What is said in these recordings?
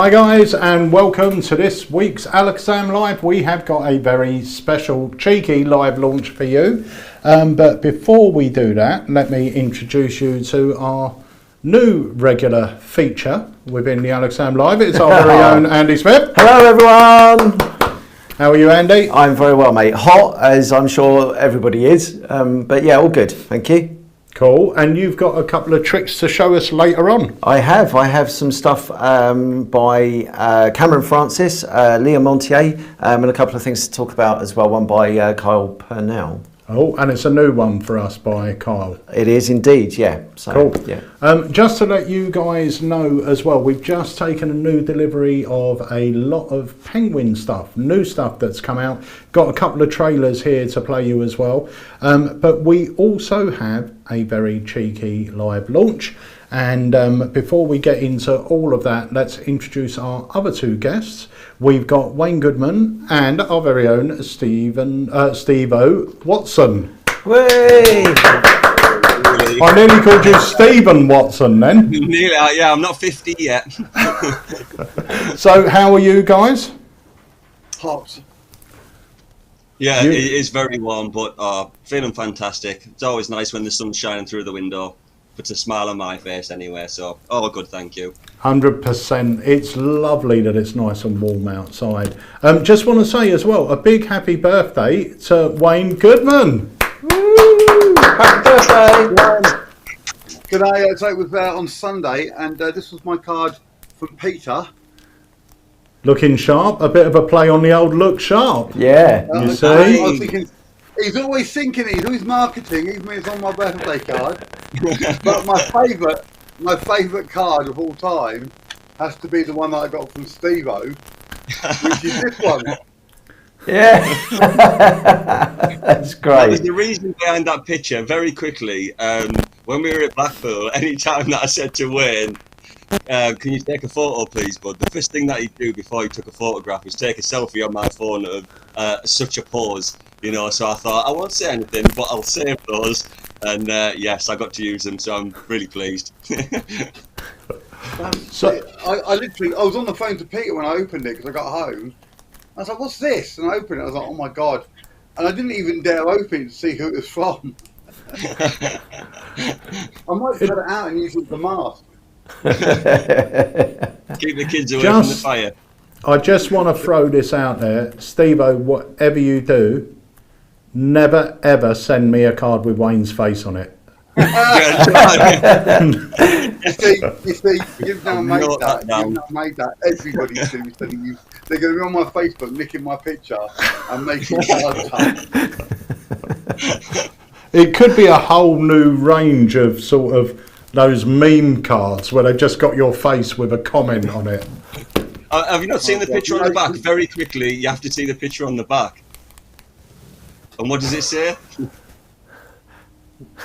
Hi guys, and welcome to this week's Alakazam Live. We have got a very special, cheeky live launch for you. But before we do that, let me introduce you to our new regular feature within the Alakazam Live. It's our very own Andy Smith. Hello everyone! How are you, Andy? I'm very well, mate. Hot, as I'm sure everybody is. But yeah, all good, thank you. Cool, and you've got a couple of tricks to show us later on. I have some stuff by Cameron Francis, Liam Montier, and a couple of things to talk about as well. One by Kyle Purnell. Oh, and it's a new one for us by Kyle. It is indeed, yeah. So, cool. Yeah. Just to let you guys know as well, we've just taken a new delivery of a lot of Penguin stuff, new stuff that's come out. Got a couple of trailers here to play you as well. But we also have a very cheeky live launch. And before we get into all of that, let's introduce our other two guests. We've got Wayne Goodman and our very own Steve-O Watson. Way! I nearly called you Stephen Watson then. Nearly, yeah, I'm not 50 yet. So how are you guys? Hot. Yeah, it is very warm, but feeling fantastic. It's always nice when the sun's shining through the window. Puts a smile on my face anyway, so all good, thank you. 100%. It's lovely that it's nice and warm outside. Just want to say as well, a big happy birthday to Wayne Goodman. Woo! Happy birthday! G'day, so it was on Sunday, and this was my card from Peter. Looking sharp, a bit of a play on the old look sharp. Yeah. You see? I was thinking, he's always thinking, he's always marketing, even when it's on my birthday card. But my favourite card of all time has to be the one that I got from Steve-O, which is this one. Yeah. That's great. There's the reason behind that picture, very quickly. When we were at Blackpool, any time that I said to Wayne, can you take a photo please, bud? The first thing that he'd do before he took a photograph was take a selfie on my phone of such a pose, you know, so I thought, I won't say anything, but I'll save those. And yes, I got to use them, so I'm really pleased. So I was on the phone to Peter when I opened it because I got home. I was like, what's this? And I opened it, I was like, oh my God. And I didn't even dare open it to see who it was from. I might cut it out and use it as a mask. Keep the kids away from the fire. I just want to throw this out there. Steve-O, whatever you do, never ever send me a card with Wayne's face on it. You see, you've now made that. Everybody's going to be telling you. They're going to be on my Facebook, nicking my picture and making it. It could be a whole new range of sort of those meme cards where they just got your face with a comment on it. Have you not seen the picture on the back? Very quickly, you have to see the picture on the back. And what does it say?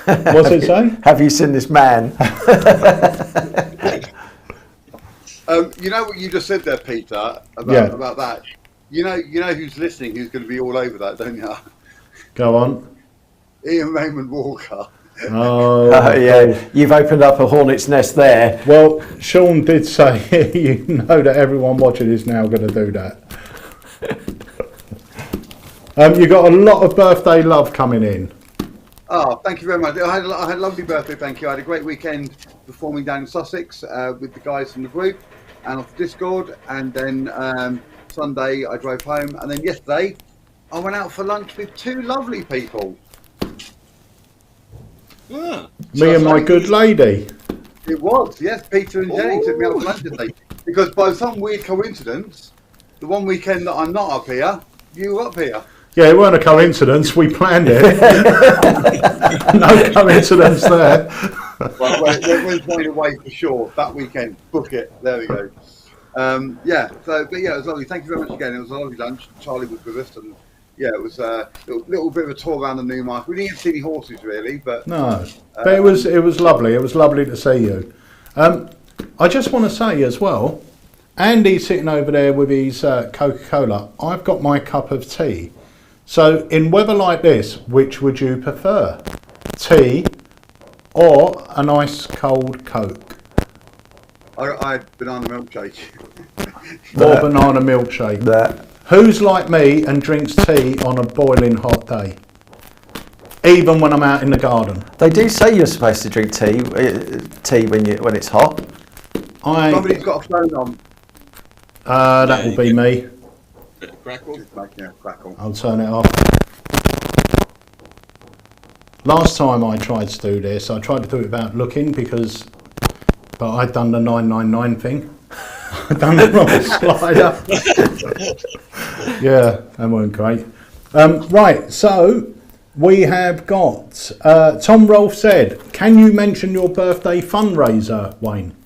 What's it say? Have you seen this man? You know what you just said there, Peter, about that? You know who's listening, who's going to be all over that, don't you? Go on. Ian Raymond Walker. Oh, yeah, you've opened up a hornet's nest there. Well, Sean did say, you know that everyone watching is now going to do that. You got a lot of birthday love coming in. Oh, thank you very much. I had a lovely birthday, thank you. I had a great weekend performing down in Sussex with the guys from the group and off Discord. And then Sunday I drove home. And then yesterday I went out for lunch with two lovely people. Yeah. Me and my good lady. It was, yes. Peter and Jenny took me out for lunch today. Because by some weird coincidence, the one weekend that I'm not up here, you were up here. Yeah, it weren't a coincidence. We planned it. No coincidence there. Well, we're going away for sure that weekend. Book it. There we go. Yeah. So, but yeah, it was lovely. Thank you very much again. It was a lovely lunch. Charlie was with us, and yeah, it was a little bit of a tour around the Newmarket. We didn't see any horses really, but no. But it was lovely. It was lovely to see you. I just want to say as well, Andy's sitting over there with his Coca-Cola. I've got my cup of tea. So in weather like this, which would you prefer? Tea or a nice cold Coke? I had banana milkshake. Or banana milkshake. That. Who's like me and drinks tea on a boiling hot day? Even when I'm out in the garden. They do say you're supposed to drink tea when it's hot. Somebody's got a phone on. That will be me. Bit of crackle. Yeah, crackle. I'll turn it off. Last time I tried to do this, I tried to do it without looking but I'd done the 999 thing. I'd done the wrong slider. Yeah, that weren't great. Right, so we have got Tom Rolfe said, can you mention your birthday fundraiser, Wayne?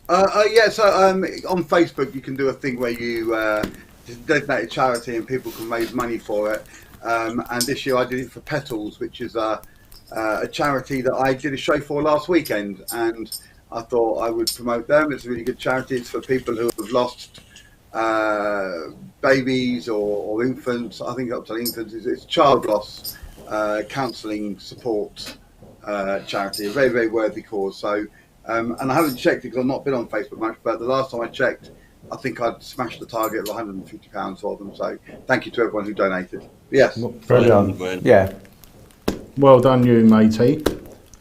Yeah, so on Facebook you can do a thing where you designate a charity and people can raise money for it. And this year I did it for Petals, which is a charity that I did a show for last weekend, and I thought I would promote them. It's a really good charity. It's for people who have lost babies or infants. I think up to infants. It's child loss counselling support charity. A very, very worthy cause. So, and I haven't checked it because I've not been on Facebook much, but the last time I checked, I think I'd smashed the target of £150 for them. So thank you to everyone who donated. Yes. Brilliant. Yeah. Well done you, matey.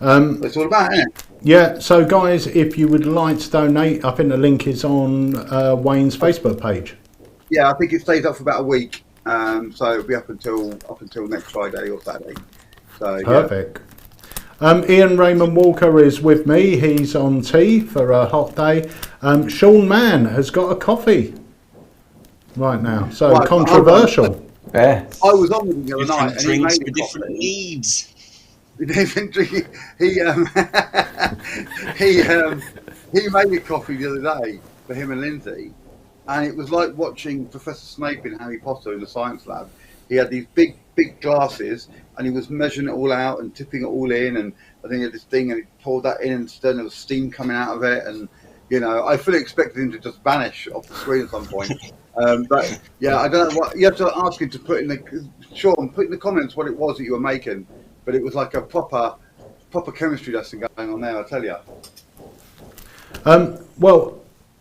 That's all about, isn't it? Yeah, so guys, if you would like to donate, I think the link is on Wayne's Facebook page. Yeah, I think it stays up for about a week. So it'll be up until next Friday or Saturday. So perfect. Yeah. Ian Raymond Walker is with me. He's on tea for a hot day. Sean Mann has got a coffee right now. So right, controversial. Yeah. I was on with him the other night, and he made for different needs. They've been drinking. He made a coffee the other day for him and Lindsay, and it was like watching Professor Snape in Harry Potter in the science lab. He had these big glasses, and he was measuring it all out and tipping it all in, and I think he had this thing, and he poured that in, and then there was steam coming out of it, and I fully expected him to just vanish off the screen at some point. But yeah, I don't know what you have to ask him to put in the comments what it was that you were making. But it was like a proper chemistry lesson going on there, I tell you. Well,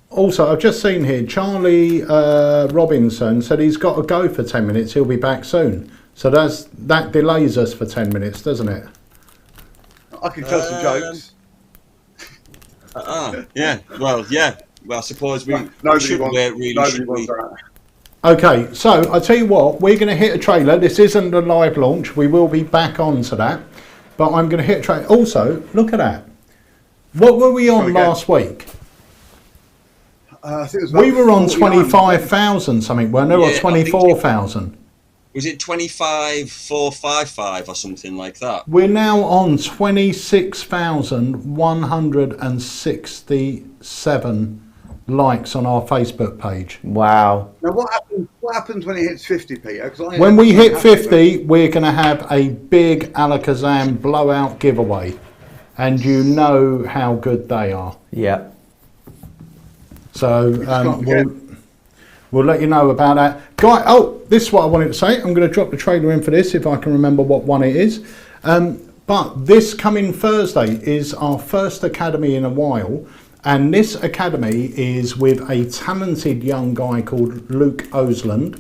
also, I've just seen here, Charlie Robinson said he's got to go for 10 minutes. He'll be back soon. So that delays us for 10 minutes, doesn't it? I can tell some jokes. Yeah. Well, yeah. Well, I suppose we should wait, really. Okay, so I tell you what, we're going to hit a trailer. This isn't a live launch. We will be back on to that. But I'm going to hit a trailer. Also, look at that. What were we on last week? I think it was we were on 25,000 something, weren't there? Or 24,000? Was it 25,455 or something like that? We're now on 26,167 likes on our Facebook page. Wow. Now what happens when it hits 50, Peter? When we hit 50, we're going to have a big ALAKAZAM blowout giveaway. And you know how good they are. Yeah. So we'll let you know about that. This is what I wanted to say. I'm going to drop the trailer in for this if I can remember what one it is. But this coming Thursday is our first academy in a while. And this academy is with a talented young guy called Luke Osland.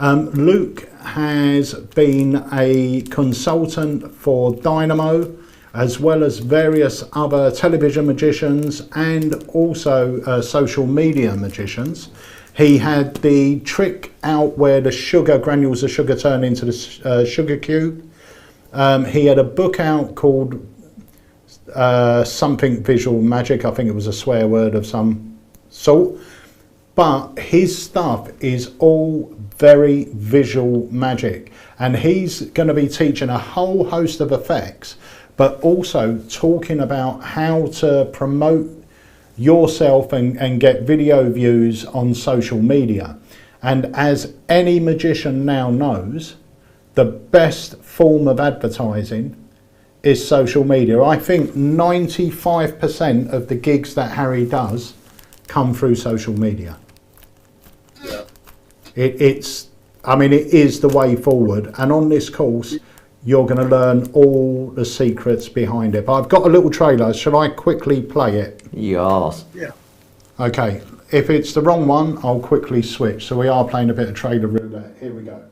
Luke has been a consultant for Dynamo, as well as various other television magicians and also social media magicians. He had the trick out where the granules of sugar turn into the sugar cube. He had a book out called something visual magic. I think it was a swear word of some sort. But his stuff is all very visual magic. And he's going to be teaching a whole host of effects, but also talking about how to promote yourself and get video views on social media. And as any magician now knows, the best form of advertising is social media. I think 95% of the gigs that Harry does come through social media. Yeah. It is the way forward. And on this course, you're going to learn all the secrets behind it. But I've got a little trailer. Shall I quickly play it? Yes. Yeah. Okay. if it's the wrong one, I'll quickly switch. So we are playing a bit of trailer roulette. Here we go.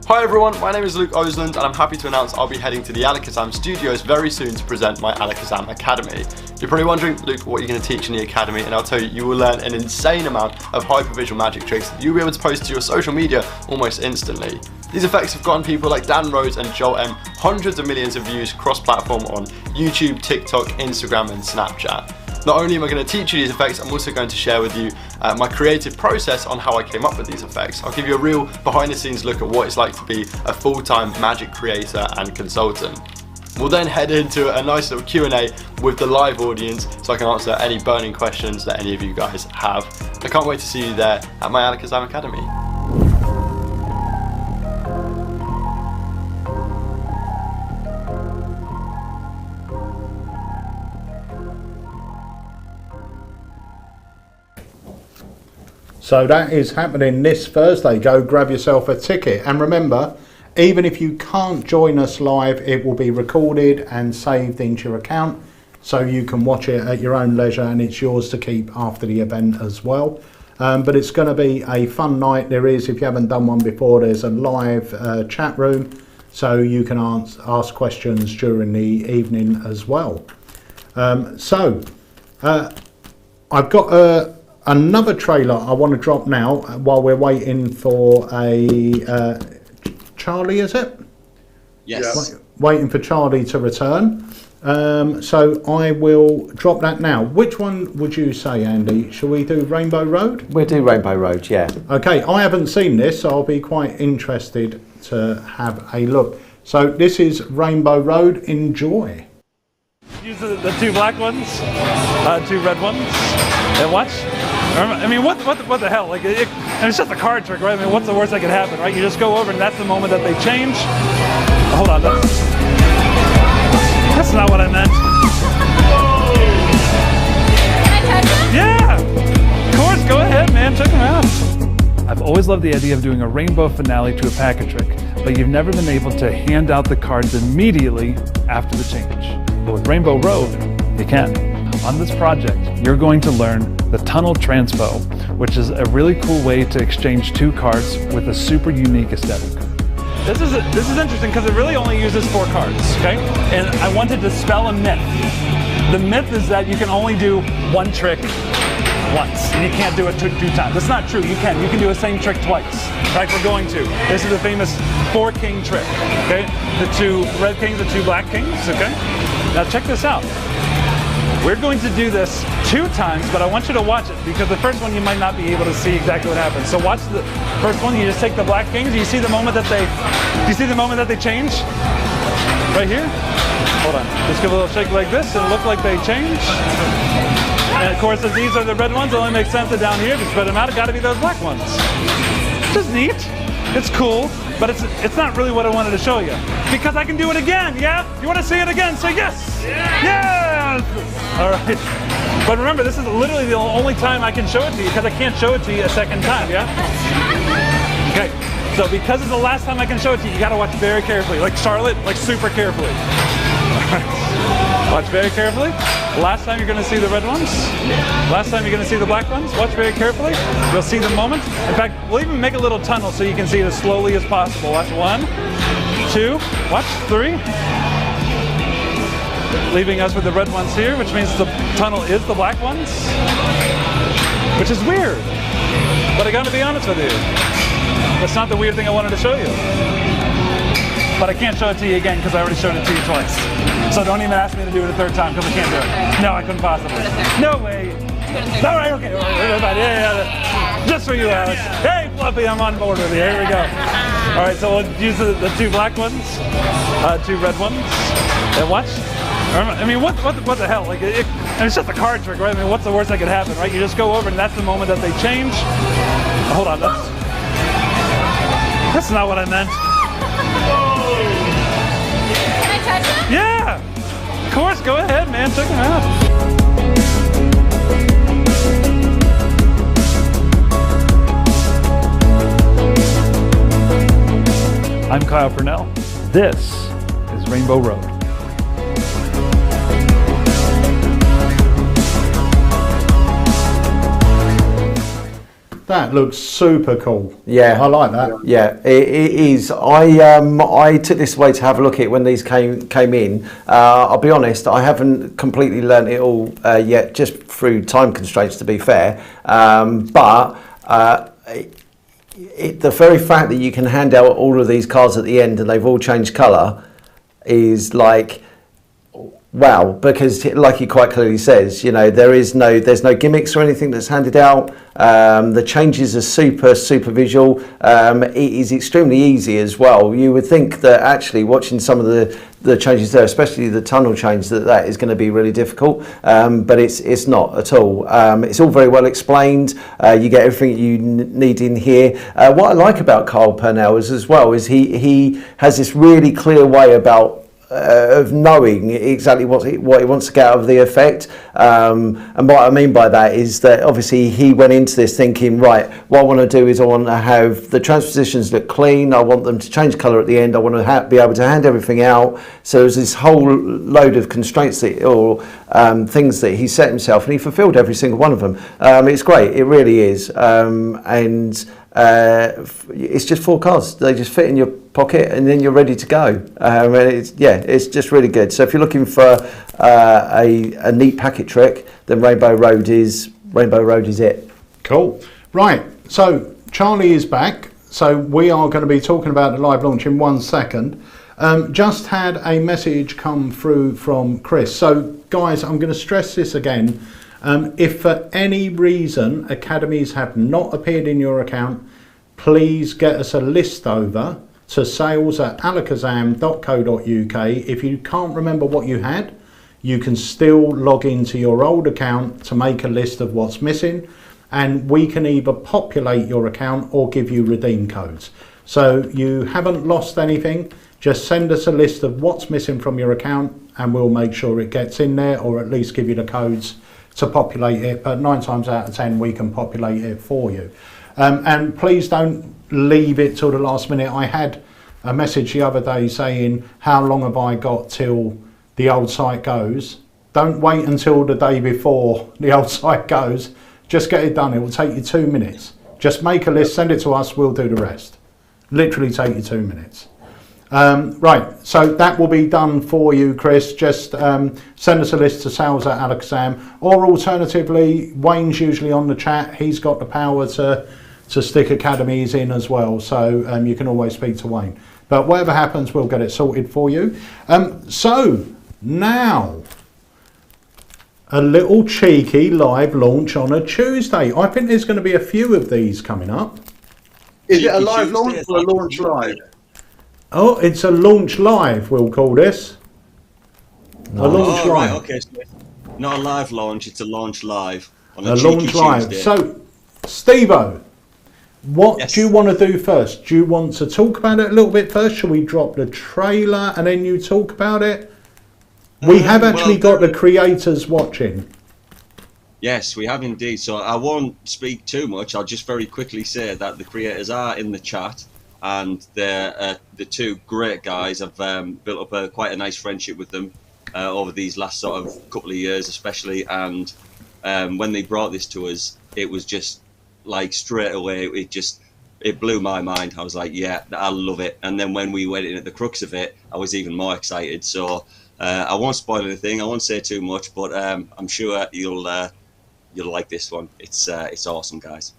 Hi everyone, my name is Luke Osland and I'm happy to announce I'll be heading to the Alakazam studios very soon to present my Alakazam Academy. You're probably wondering, Luke, what are you going to teach in the Academy? And I'll tell you, you will learn an insane amount of hypervisual magic tricks that you'll be able to post to your social media almost instantly. These effects have gotten people like Dan Rhodes and Joel M hundreds of millions of views cross-platform on YouTube, TikTok, Instagram and Snapchat. Not only am I going to teach you these effects, I'm also going to share with you my creative process on how I came up with these effects. I'll give you a real behind the scenes look at what it's like to be a full-time magic creator and consultant. We'll then head into a nice little Q&A with the live audience so I can answer any burning questions that any of you guys have. I can't wait to see you there at my AlakazamM Academy. So that is happening this Thursday. Go grab yourself a ticket. And remember, even if you can't join us live, it will be recorded and saved into your account. So you can watch it at your own leisure and it's yours to keep after the event as well. But it's going to be a fun night. There is, if you haven't done one before, there's a live chat room. So you can ask questions during the evening as well. I've got another trailer I want to drop now while we're waiting for a Charlie, is it? Yes. Waiting for Charlie to return. So I will drop that now. Which one would you say, Andy? Shall we do Rainbow Road? We'll do Rainbow Road, yeah. Okay, I haven't seen this, so I'll be quite interested to have a look. So this is Rainbow Road. Enjoy. Use the two black ones, two red ones, and watch. I mean, what the hell? Like, it's just a card trick, right? I mean, what's the worst that could happen, right? You just go over, and that's the moment that they change. Hold on, that's not what I meant. Yeah, of course. Go ahead, man. Check them out. I've always loved the idea of doing a rainbow finale to a packet trick, but you've never been able to hand out the cards immediately after the change. But with Rainbow Road, you can. On this project, you're going to learn the tunnel transpo, which is a really cool way to exchange two cards with a super unique aesthetic. This is interesting because it really only uses 4 cards, okay? And I wanted to dispel a myth. The myth is that you can only do one trick once, and you can't do it 2 times. That's not true. You can do the same trick twice. In fact, we're going to. This is the famous 4-king trick, okay? The 2 red kings, the 2 black kings, okay? Now check this out. We're going to do this 2 times, but I want you to watch it because the first one you might not be able to see exactly what happens. So watch the first one. You just take the black kings. You see the moment that they change? Right here? Hold on. Just give a little shake like this and look like they change. And of course, as these are the red ones, it only makes sense that down here to spread them out, it's got to be those black ones. Which is neat. It's cool, but it's not really what I wanted to show you. Because I can do it again, yeah? You want to see it again? Say yes! Yes! All right. But remember, this is literally the only time I can show it to you because I can't show it to you a second time, yeah? Okay, so because it's the last time I can show it to you, you got to watch very carefully. Like Charlotte, like super carefully. All right. Watch very carefully. Last time you're going to see the red ones. Last time you're going to see the black ones. Watch very carefully. You'll see the moment. In fact, we'll even make a little tunnel so you can see it as slowly as possible. Watch 1, 2, watch 3. Leaving us with the red ones here, which means the tunnel is the black ones. Which is weird. But I got to be honest with you. That's not the weird thing I wanted to show you. But I can't show it to you again because I already showed it to you twice. So don't even ask me to do it a 3rd time because I can't do it. No, I couldn't possibly. No way. All right, okay. Yeah. Just for you, Alex. Hey, Fluffy, I'm on board with you. Here we go. All right, so we'll use the 2 black ones, 2 red ones, and watch. I mean, what the hell? Like, it's just a card trick, right? I mean, what's the worst that could happen, right? You just go over, and that's the moment that they change. Hold on, that's not what I meant. Can I touch them? Yeah, of course. Go ahead, man. Check them out. I'm Kyle Purnell. This is Rainbow Road. That looks super cool. Yeah, I like that. Yeah, it is. I took this away to have a look at it when these came in. I'll be honest, I haven't completely learnt it all yet, just through time constraints, to be fair. But the very fact that you can hand out all of these cards at the end and they've all changed colour is like, wow, because like he quite clearly says, you know, there's no gimmicks or anything that's handed out. The changes are super visual. It is extremely easy as well. You would think that actually watching some of the changes there, especially the tunnel change, that is going to be really difficult, but it's not at all. It's all very well explained. You get everything you need in here. What I like about Kyle Purnell as well is he has this really clear way of knowing exactly what he wants to get out of the effect, and what I mean by that is that obviously he went into this thinking, right, what I want to do is I want to have the transpositions look clean, I want them to change colour at the end, I want to be able to hand everything out. So there's this whole load of constraints things that he set himself, and he fulfilled every single one of them. It's great, it really is, and it's just 4 cards. They just fit in your pocket and then you're ready to go. And it's just really good. So if you're looking for a neat packet trick, then Rainbow Road is it. Cool. Right, so Charlie is back. So we are going to be talking about the live launch in 1 second. Just had a message come through from Chris. So guys, I'm going to stress this again. If for any reason academies have not appeared in your account, please get us a list over to sales@alakazam.co.uk. If you can't remember what you had, you can still log into your old account to make a list of what's missing, and we can either populate your account or give you redeem codes. So you haven't lost anything, just send us a list of what's missing from your account and we'll make sure it gets in there, or at least give you the codes to populate it. But 9 times out of 10 we can populate it for you. And please don't leave it till the last minute. I had a message the other day saying, how long have I got till the old site goes? Don't wait until the day before the old site goes. Just get it done. It will take you 2 minutes. Just make a list, send it to us, we'll do the rest. Literally take you 2 minutes. Right, so that will be done for you, Chris. Just send us a list to sales@alakazam, or alternatively, Wayne's usually on the chat. He's got the power to stick academies in as well, so you can always speak to Wayne. But whatever happens, we'll get it sorted for you. So now, a little cheeky live launch on a Tuesday. I think there's going to be a few of these coming up. Is it a live launch or a launch live? Oh, it's a launch live, we'll call this. Nice. A launch live. Right, okay. So not a live launch, it's a launch live. On a launch live. Tuesday. So, Steve-O, what Yes. do you want to do first? Do you want to talk about it a little bit first? Shall we drop the trailer and then you talk about it? We have actually got the creators watching. Yes, we have indeed. So I won't speak too much. I'll just very quickly say that the creators are in the chat, and they're the 2 great guys. I've built up quite a nice friendship with them over these last sort of couple of years, especially. And when they brought this to us, it was just like straight away. It blew my mind. I was like, yeah, I love it. And then when we went in at the crux of it, I was even more excited. So I won't spoil anything. I won't say too much, but I'm sure you'll like this one. It's awesome, guys.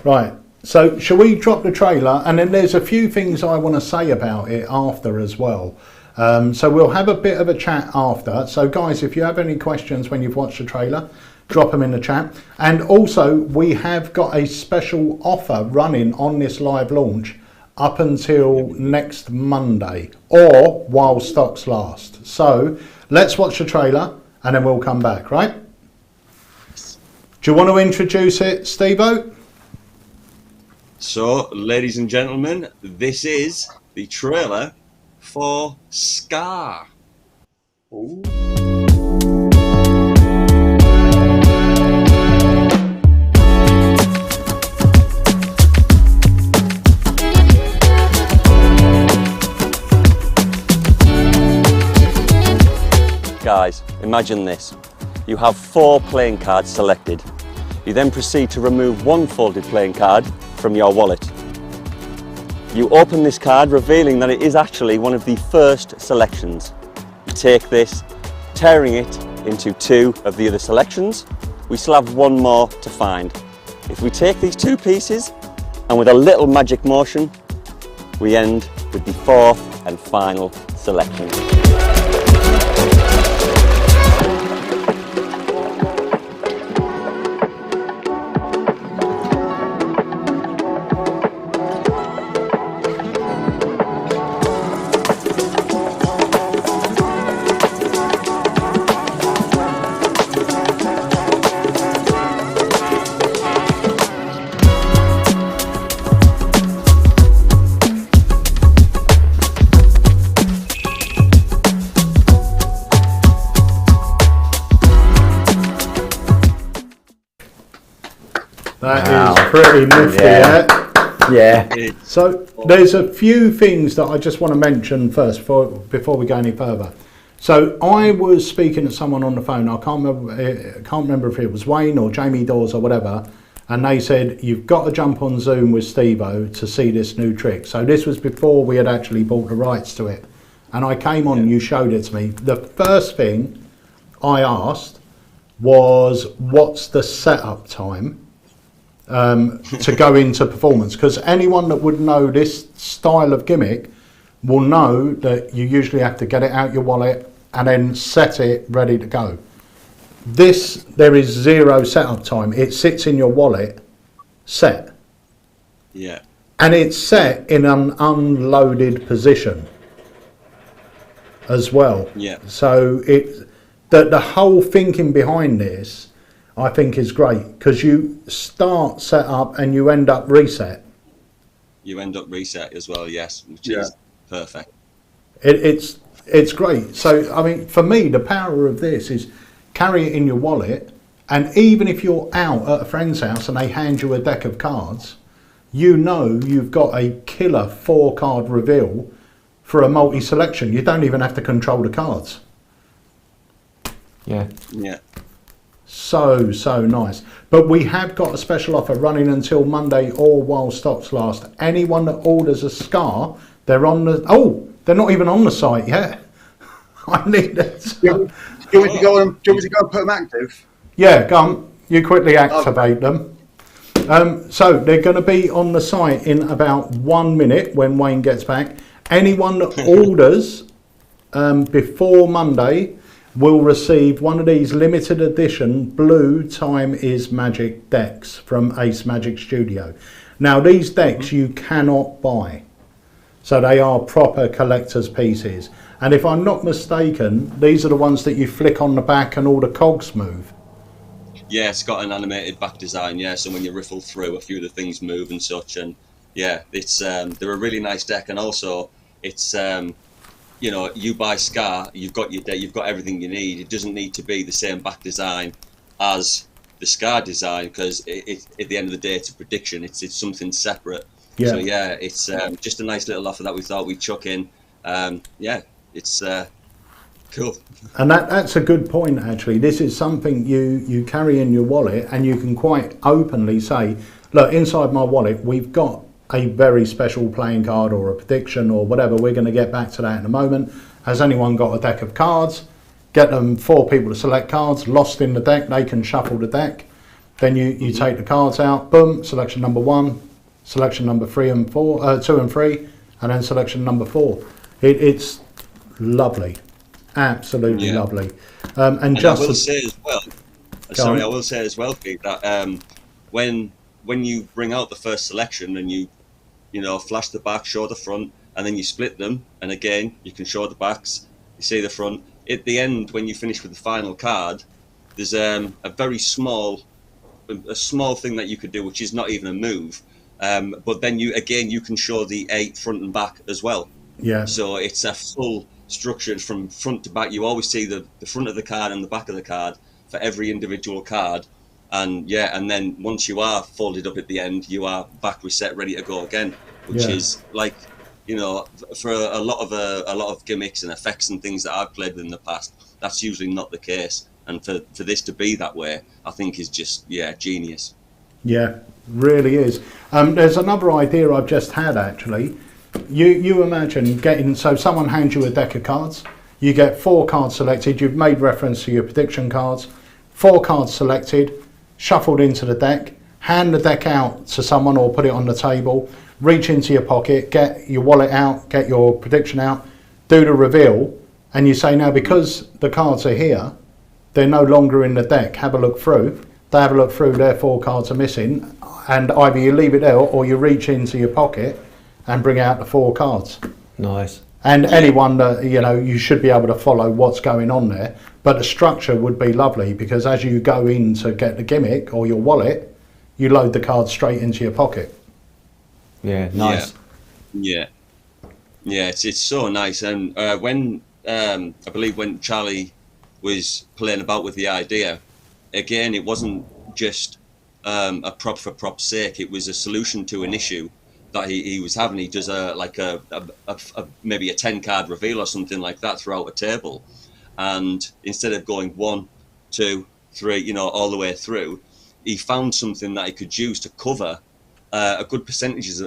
Right. So shall we drop the trailer, and then there's a few things I want to say about it after as well. So we'll have a bit of a chat after. So guys, if you have any questions when you've watched the trailer, drop them in the chat. And also we have got a special offer running on this live launch up until next Monday, or while stocks last. So let's watch the trailer and then we'll come back, right? Do you want to introduce it, Steve-O? So, ladies and gentlemen, this is the trailer for Scar. Ooh. Guys, imagine this. You have 4 playing cards selected. You then proceed to remove 1 folded playing card from your wallet. You open this card, revealing that it is actually one of the first selections. You take this, tearing it into 2 of the other selections. We still have 1 more to find. If we take these 2 pieces, and with a little magic motion, we end with the 4th and final selection. That is pretty nifty, Yeah. So there's a few things that I just want to mention first before we go any further. So I was speaking to someone on the phone. I can't remember if it was Wayne or Jamie Dawes or whatever, and they said you've got to jump on Zoom with Steve-O to see this new trick. So this was before we had actually bought the rights to it, and I came on and you showed it to me. The first thing I asked was, what's the setup time to go into performance? Because anyone that would know this style of gimmick will know that you usually have to get it out your wallet and then set it ready to go. This, there is 0 setup time. It sits in your wallet set. Yeah. And it's set in an unloaded position as well. Yeah. So the whole thinking behind this, I think, is great, because you start set up and you end up reset. You end up reset as well, yes, which is perfect. It's great. So, I mean, for me, the power of this is carry it in your wallet, and even if you're out at a friend's house and they hand you a deck of cards, you know you've got a killer 4-card reveal for a multi-selection. You don't even have to control the cards. Yeah. Yeah. So nice. But we have got a special offer running until Monday or while stocks last. Anyone that orders a scar, they're on the... Oh, they're not even on the site yet. I need it. Do you want me to go and put them active? Yeah, go on. You quickly activate them. So they're going to be on the site in about 1 minute when Wayne gets back. Anyone that orders before Monday will receive one of these limited edition blue Time is Magic decks from Ace Magic Studio. Now these decks you cannot buy, so they are proper collector's pieces, and if I'm not mistaken, these are the ones that you flick on the back and all the cogs move. Yeah, it's got an animated back design, yeah, so when you riffle through, a few of the things move and such, and yeah, it's they're a really nice deck, and also it's you know, you buy Scar, you've got your deck, you've got everything you need. It doesn't need to be the same back design as the Scar design, because it at the end of the day, it's a prediction. It's something separate. Yeah. So yeah, it's just a nice little offer that we thought we'd chuck in. Yeah, it's cool. And that's a good point, actually. This is something you carry in your wallet, and you can quite openly say, look, inside my wallet, we've got a very special playing card or a prediction or whatever. We're going to get back to that in a moment. Has anyone got a deck of cards? Get them 4 people to select cards. Lost in the deck, they can shuffle the deck. Then you take the cards out. Boom, selection number 1, selection number 2 and 3, and then selection number 4. It's lovely, absolutely lovely. And just I will say as well. Sorry, I will say as well, Pete, that when you bring out the first selection and you flash the back, show the front, and then you split them, and again you can show the backs, you see the front. At the end, when you finish with the final card, there's a very small thing that you could do, which is not even a move, but then you can show the 8 front and back as well. Yeah. So it's a full structured from front to back. You always see the front of the card and the back of the card for every individual card. And then once you are folded up at the end, you are back reset, ready to go again, which is like you know, for a lot of gimmicks and effects and things that I've played with in the past, that's usually not the case. And for this to be that way, I think is just genius. Yeah, really is. There's another idea I've just had actually. You imagine so someone hands you a deck of cards, you get 4 cards selected, you've made reference to your prediction cards, 4 cards selected, shuffled into the deck, hand the deck out to someone or put it on the table, reach into your pocket, get your wallet out, get your prediction out, do the reveal, and you say, now because the cards are here, they're no longer in the deck, have a look through. They have a look through, their 4 cards are missing, and either you leave it there or you reach into your pocket and bring out the 4 cards. Nice. And anyone that, you know, you should be able to follow what's going on there. But the structure would be lovely because as you go in to get the gimmick or your wallet, you load the cards straight into your pocket. Yeah, nice. Yeah, it's so nice. And when I believe when Charlie was playing about with the idea, again, it wasn't just a prop for prop's sake. It was a solution to an issue that he was having. He does maybe a 10-card reveal or something like that throughout a table, and instead of going 1, 2, 3, you know, all the way through, he found something that he could use to cover a good percentage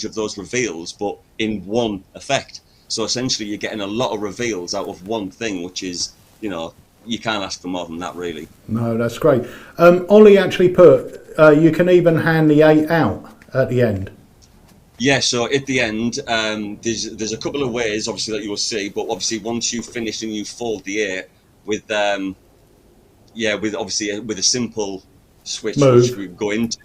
of those reveals, but in one effect. So essentially, you're getting a lot of reveals out of one thing, which is, you know, you can't ask for more than that, really. No, that's great. Ollie actually put, you can even hand the 8 out at the end. Yeah, so at the end, there's a couple of ways, obviously, that you will see. But obviously, once you finish and you fold the 8 with a simple switch, which we go into,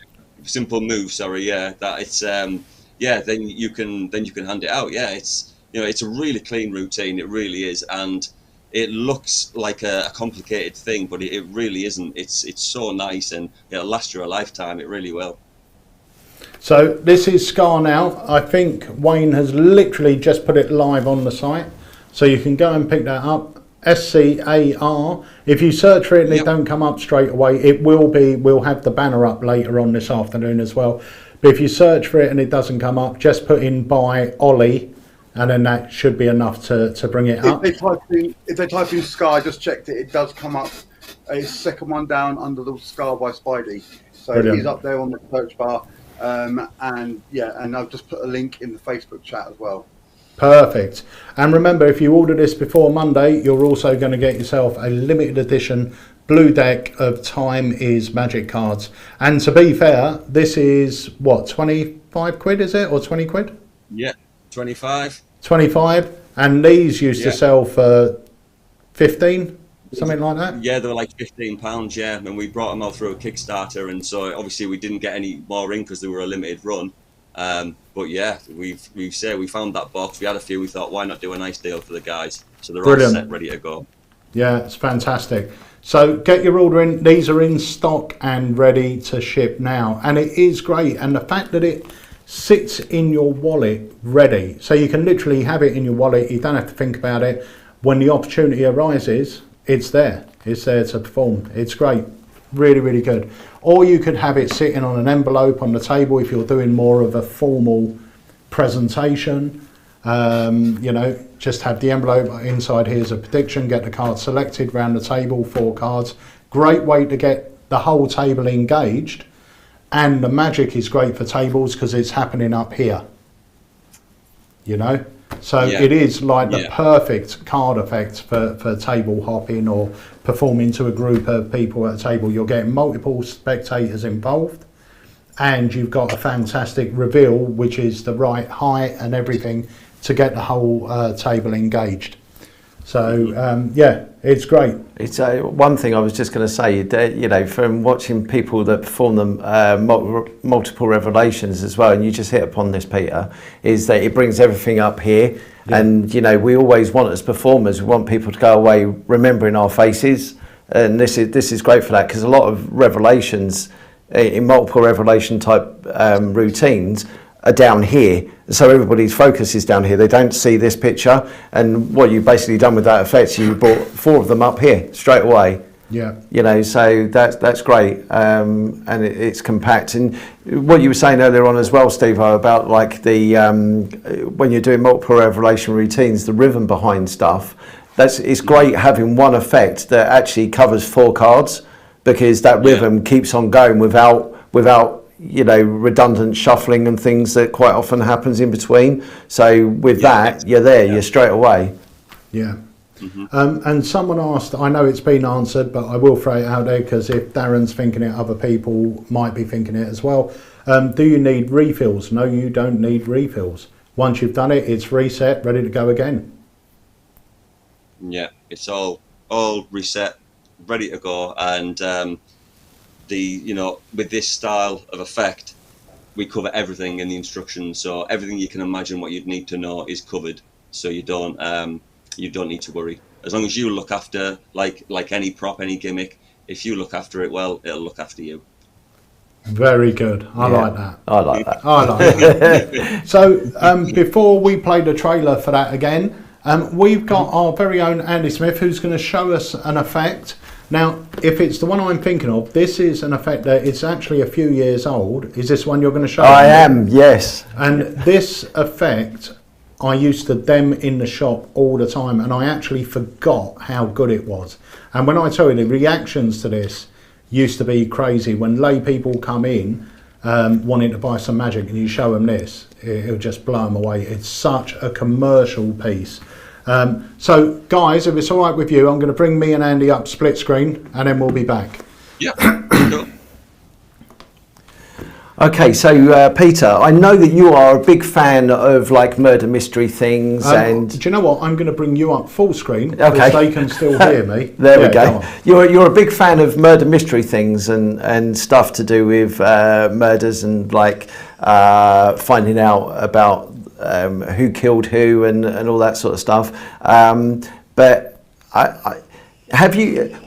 simple move. Sorry, that it's then you can hand it out. Yeah, it's, you know, it's a really clean routine. It really is, and it looks like a complicated thing, but it really isn't. It's so nice, and it'll last you a lifetime. It really will. So this is Scar now. I think Wayne has literally just put it live on the site, so you can go and pick that up. SCAR. If you search for it and it don't come up straight away, it will be. We'll have the banner up later on this afternoon as well. But if you search for it and it doesn't come up, just put in by Ollie, and then that should be enough to bring it up. If they type in Scar, I just checked it. It does come up. It's second one down under the Scar by Spidey. So Brilliant. He's up there on the search bar. And I've just put a link in the Facebook chat as well. Perfect. And remember, if you order this before Monday, you're also going to get yourself a limited edition blue deck of Time is Magic cards. And to be fair, this is what, 25 quid, is it, or 20 quid? Yeah, 25. 25. And these used to sell for 15, something like that. Yeah, they were like £15. Yeah, and we brought them out through a Kickstarter, and so obviously we didn't get any more in because they were a limited run. But yeah, we found that box. We had a few. We thought, why not do a nice deal for the guys? So they're Brilliant. all set, ready to go. Yeah, it's fantastic. So get your order in. These are in stock and ready to ship now, and it is great. And the fact that it sits in your wallet ready, so you can literally have it in your wallet. You don't have to think about it. When the opportunity arises, it's there. It's there to perform. It's great. Really, really good. Or you could have it sitting on an envelope on the table if you're doing more of a formal presentation. You know, just have the envelope inside. Here's a prediction. Get the card selected around the table. 4 cards. Great way to get the whole table engaged. And the magic is great for tables because it's happening up here. You know? So it is like the perfect card effect for table hopping or performing to a group of people at a table. You're getting multiple spectators involved, and you've got a fantastic reveal, which is the right height and everything to get the whole table engaged. So it's great. It's one thing I was just going to say, you know, from watching people that perform them multiple revelations as well, and you just hit upon this, Peter, is that it brings everything up here. Yeah. And, you know, we always want, as performers, we want people to go away remembering our faces. And this is great for that, because a lot of revelations in multiple revelation type routines are down here, so everybody's focus is down here. They don't see this picture, and what you've basically done with that effect, you brought 4 of them up here straight away, Yeah. You know, so that's great, and it's compact. And what you were saying earlier on as well, Steve, about like the when you're doing multiple revelation routines, the rhythm behind stuff. It's great having one effect that actually covers 4 cards, because that rhythm keeps on going without you know, redundant shuffling and things that quite often happens in between. So with that, you're there, you're straight away. Yeah. And someone asked, I know it's been answered, but I will throw it out there because if Darren's thinking it, other people might be thinking it as well. Do you need refills? No, you don't need refills. Once you've done it, it's reset, ready to go again. Yeah, it's all reset, ready to go. And you know, with this style of effect, we cover everything in the instructions. So everything you can imagine what you'd need to know is covered. So you don't need to worry. As long as you look after, like any prop, any gimmick, if you look after it well, it'll look after you. Very good. I like that. I like that. I like that. So before we play the trailer for that again, we've got our very own Andy Smith who's going to show us an effect. Now, if it's the one I'm thinking of, this is an effect that it's actually a few years old. Is this one you're going to show? I am, yes. And this effect, I used to them in the shop all the time, and I actually forgot how good it was. And when I tell you, the reactions to this used to be crazy. When lay people come in wanting to buy some magic and you show them this, it'll just blow them away. It's such a commercial piece. So guys, if it's all right with you, I'm going to bring me and Andy up split screen and then we'll be back. Yeah. Cool. Okay, so Peter, I know that you are a big fan of like murder mystery things, and do you know what? I'm going to bring you up full screen okay, because they can still hear me. There we go. You're a big fan of murder mystery things and stuff to do with murders and like finding out about who killed who and all that sort of stuff. But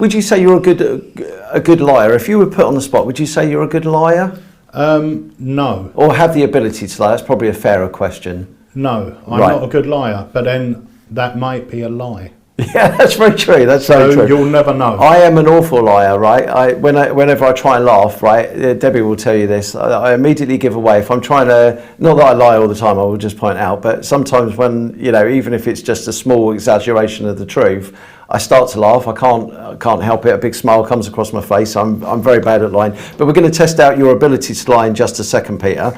would you say you're a good liar? If you were put on the spot, would you say you're a good liar? No. Or have the ability to lie? That's probably a fairer question. No, I'm not a good liar, but then that might be a lie. Yeah, that's very true. That's very true. You'll never know. I am an awful liar, right? Whenever I try and laugh, right? Debbie will tell you this. I immediately give away if I'm trying to. Not that I lie all the time. I will just point out, but sometimes when even if it's just a small exaggeration of the truth, I start to laugh. I can't help it. A big smile comes across my face. I'm very bad at lying. But we're going to test out your ability to lie in just a second, Peter,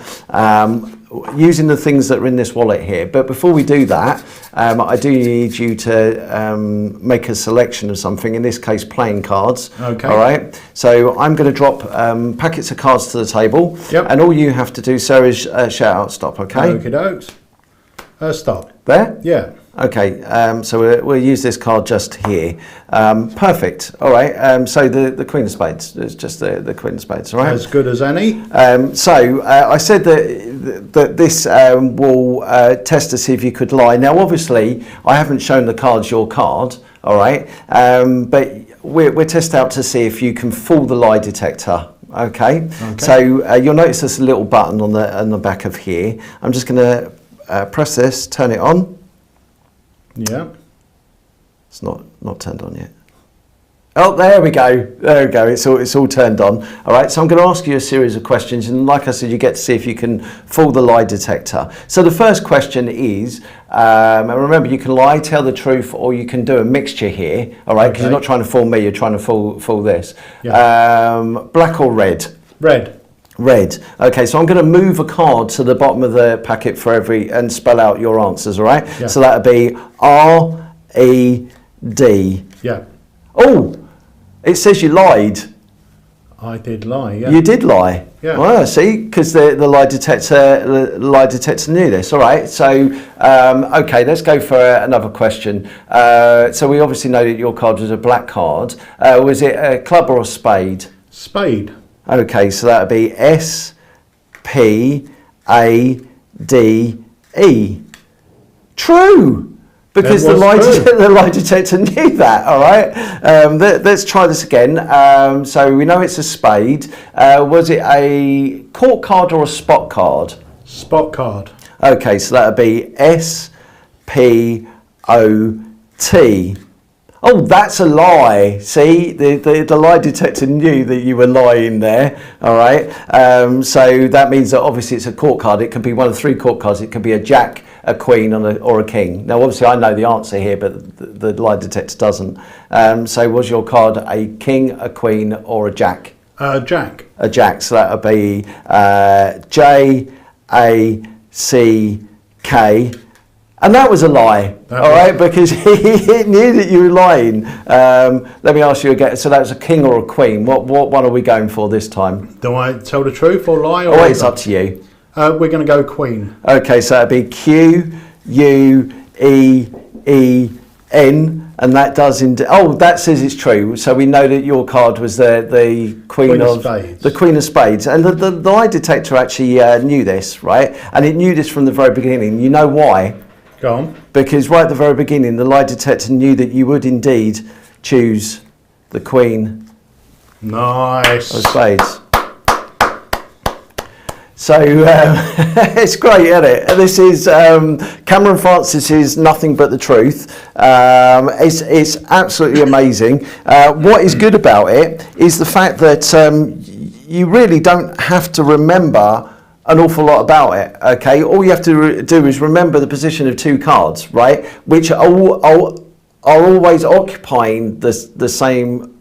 using the things that are in this wallet here. But before we do that, I do need you to make a selection of something. In this case, playing cards. Okay. All right. So I'm going to drop packets of cards to the table. Yep. And all you have to do, sir, is shout out stop. Okay. Okie dokes. Stop. There. Yeah. Okay, so we'll use this card just here. Perfect. All right. So the Queen of Spades. It's just the Queen of Spades. All right. As good as any. So I said that this will test to see if you could lie. Now, obviously, I haven't shown the cards your card. All right. But we're testing out to see if you can fool the lie detector. Okay. So you'll notice there's a little button on the back of here. I'm just going to press this, turn it on. Yeah. It's not turned on yet. Oh, there we go. There we go. It's all turned on. All right. So I'm going to ask you a series of questions, and like I said, you get to see if you can fool the lie detector. So the first question is, and remember, you can lie, tell the truth, or you can do a mixture here. All right, because you're not trying to fool me. You're trying to fool this. Yeah. Black or red? Red. Red. Okay, so I'm going to move a card to the bottom of the packet for and spell out your answers, all right? Yeah. So that would be R-E-D. Yeah. Oh, it says you lied. I did lie, yeah. You did lie. Yeah. Well, see, because the lie detector knew this. All right, so, okay, let's go for another question. So we obviously know that your card was a black card. Was it a club or a spade? Spade. Okay, so that would be S-P-A-D-E. True, because the lie detector knew that, all right? Let's try this again. So we know it's a spade. Was it a court card or a spot card? Spot card. Okay, so that would be S-P-O-T. Oh, that's a lie. See, the lie detector knew that you were lying there. All right. So that means that obviously it's a court card. It could be one of 3 court cards. It could be a jack, a queen, or a king. Now, obviously, I know the answer here, but the lie detector doesn't. So was your card a king, a queen, or a jack? Jack. A jack. So that would be JACK. And that was a lie, all right, because he knew that you were lying. Let me ask you again. So that was a king or a queen. What one are we going for this time? Do I tell the truth or lie? Or Oh, it's up to you. We're going to go queen. Okay, so it'd be QUEEN, and that does that says it's true. So we know that your card was the queen of spades. The queen of spades, and the lie detector actually knew this, right? And it knew this from the very beginning. You know why? Go on. Because right at the very beginning, the lie detector knew that you would indeed choose the queen Nice. of spades. So it's great, isn't it? This is Cameron Francis's Nothing But the Truth. It's absolutely amazing. What is good about it is the fact that you really don't have to remember an awful lot about it. Okay, all you have to do is remember the position of 2 cards, right, which are always occupying the same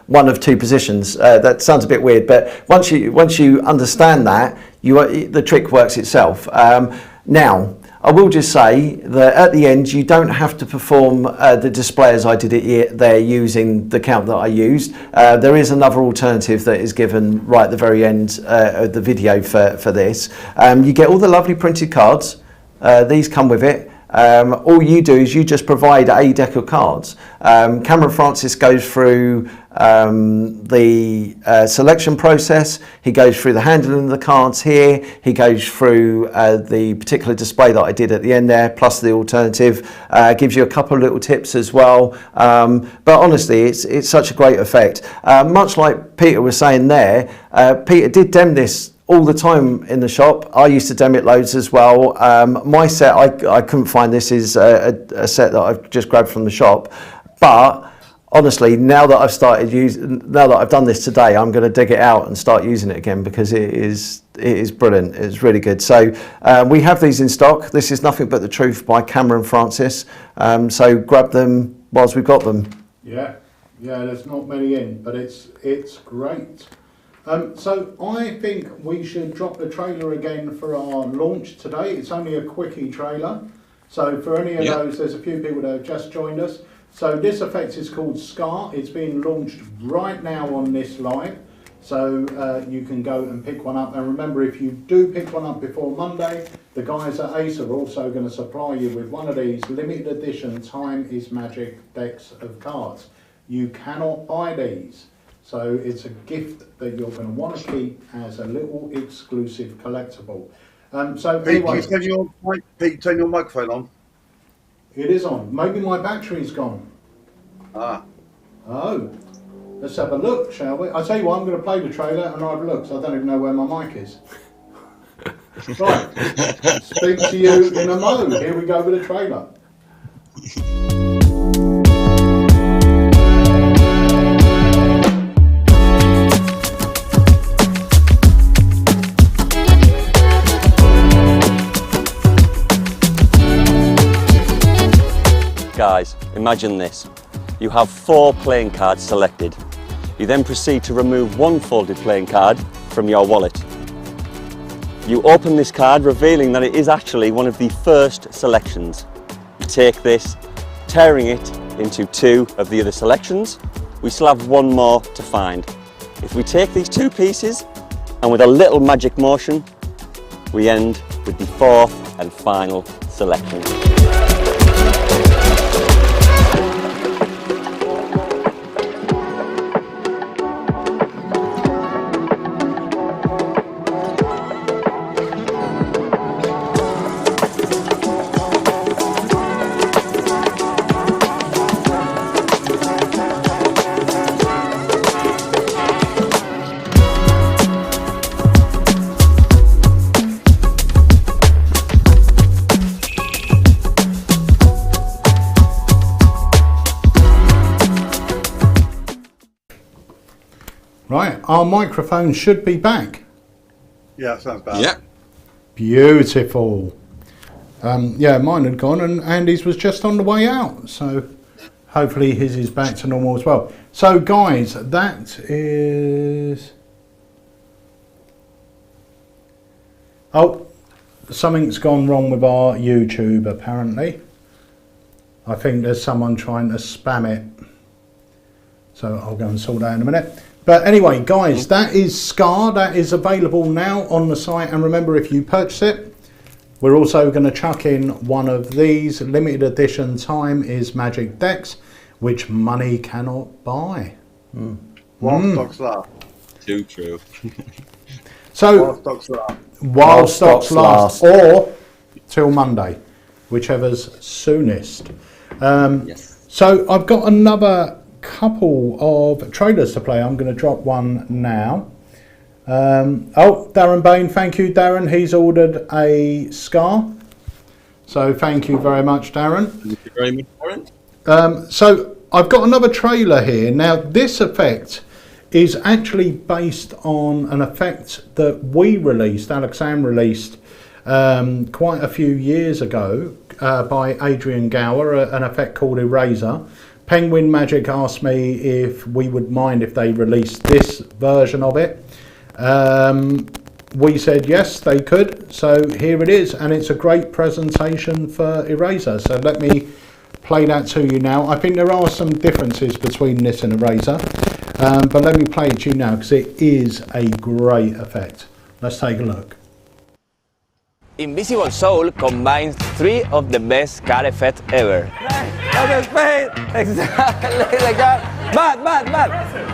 one of 2 positions. That sounds a bit weird, but once you understand that, the trick works itself. Now, I will just say that at the end, you don't have to perform the display as I did it there using the count that I used. There is another alternative that is given right at the very end of the video for this. You get all the lovely printed cards. These come with it. All you do is you just provide a deck of cards. Cameron Francis goes through the selection process. He goes through the handling of the cards here. He goes through the particular display that I did at the end there, plus the alternative. Gives you a couple of little tips as well. But honestly, it's such a great effect. Much like Peter was saying there, Peter did dem this all the time in the shop. I used to dem it loads as well. My set, I couldn't find. This is a set that I've just grabbed from the shop. But honestly, now that I've done this today, I'm going to dig it out and start using it again because it is brilliant. It's really good. So we have these in stock. This is Nothing But the Truth by Cameron Francis. So grab them whilst we've got them. Yeah, there's not many in, but it's great. So I think we should drop the trailer again for our launch today. It's only a quickie trailer. So for any of those, there's a few people that have just joined us. So this effect is called Scar. It's being launched right now on this live. So you can go and pick one up. And remember, if you do pick one up before Monday, the guys at Ace are also going to supply you with one of these limited edition Time is Magic decks of cards. You cannot buy these. So it's a gift that you're going to want to keep as a little exclusive collectible. So Pete, anyway, turn your microphone on. it is on. Maybe my battery's gone. Ah. Oh, let's have a look, shall we? I'll tell you what, I'm going to play the trailer and I'll have a look, so I don't even know where my mic is. Right, speak to you in a mo. Here we go with the trailer. Guys, imagine this. You have 4 playing cards selected. You then proceed to remove 1 folded playing card from your wallet. You open this card, revealing that it is actually one of the first selections. You take this, tearing it into 2 of the other selections. We still have 1 more to find. If we take these 2 pieces, and with a little magic motion, we end with the 4th and final selection. Right, our microphone should be back. Yeah, sounds bad. Yeah. Beautiful. Yeah, mine had gone and Andy's was just on the way out. So hopefully his is back to normal as well. So guys, that is... Oh, something's gone wrong with our YouTube apparently. I think there's someone trying to spam it. So I'll go and sort that in a minute. But anyway, guys, that is Scar. That is available now on the site. And remember, if you purchase it, we're also going to chuck in one of these. Limited edition time is magic decks, which money cannot buy. While stocks last. Too true. So, While stocks last. while stocks last, or till Monday, whichever's soonest. Yes. So I've got another couple of trailers to play. I'm going to drop one now. Oh, Darren Bain, thank you, Darren. He's ordered a Scar. So thank you very much, Darren. Thank you very much, Darren. So I've got another trailer here. Now this effect is actually based on an effect that we released, AlakazamMagicUK released quite a few years ago by Adrian Gower, an effect called Eraser. Penguin Magic asked me if we would mind if they released this version of it. We said yes, they could. So here it is, and it's a great presentation for Eraser. So let me play that to you now. I think there are some differences between this and Eraser, but let me play it to you now because it is a great effect. Let's take a look. Invisible Soul combines three of the best card effects ever. Exactly like that. But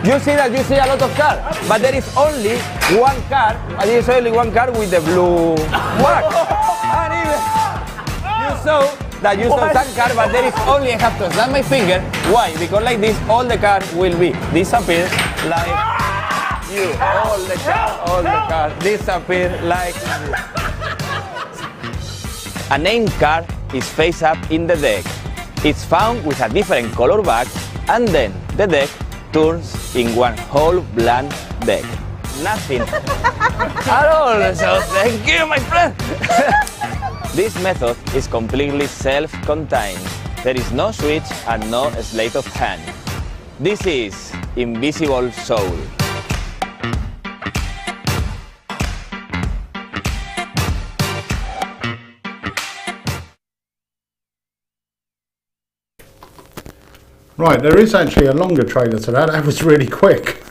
you see that you see a lot of cards, but there is only one card, and there is only one card with the blue wax. And even you saw that you saw some card, but there is only, I have to snap my finger. Why? Because like this, all the cards will be disappear like you. All the cards disappear like you. A named card is face up in the deck. It's found with a different color back, and then the deck turns in one whole blank deck. Nothing at all, so thank you, my friend. This method is completely self-contained. There is no switch and no sleight of hand. This is Invisible Soul. Right, there is actually a longer trailer to that. That was really quick.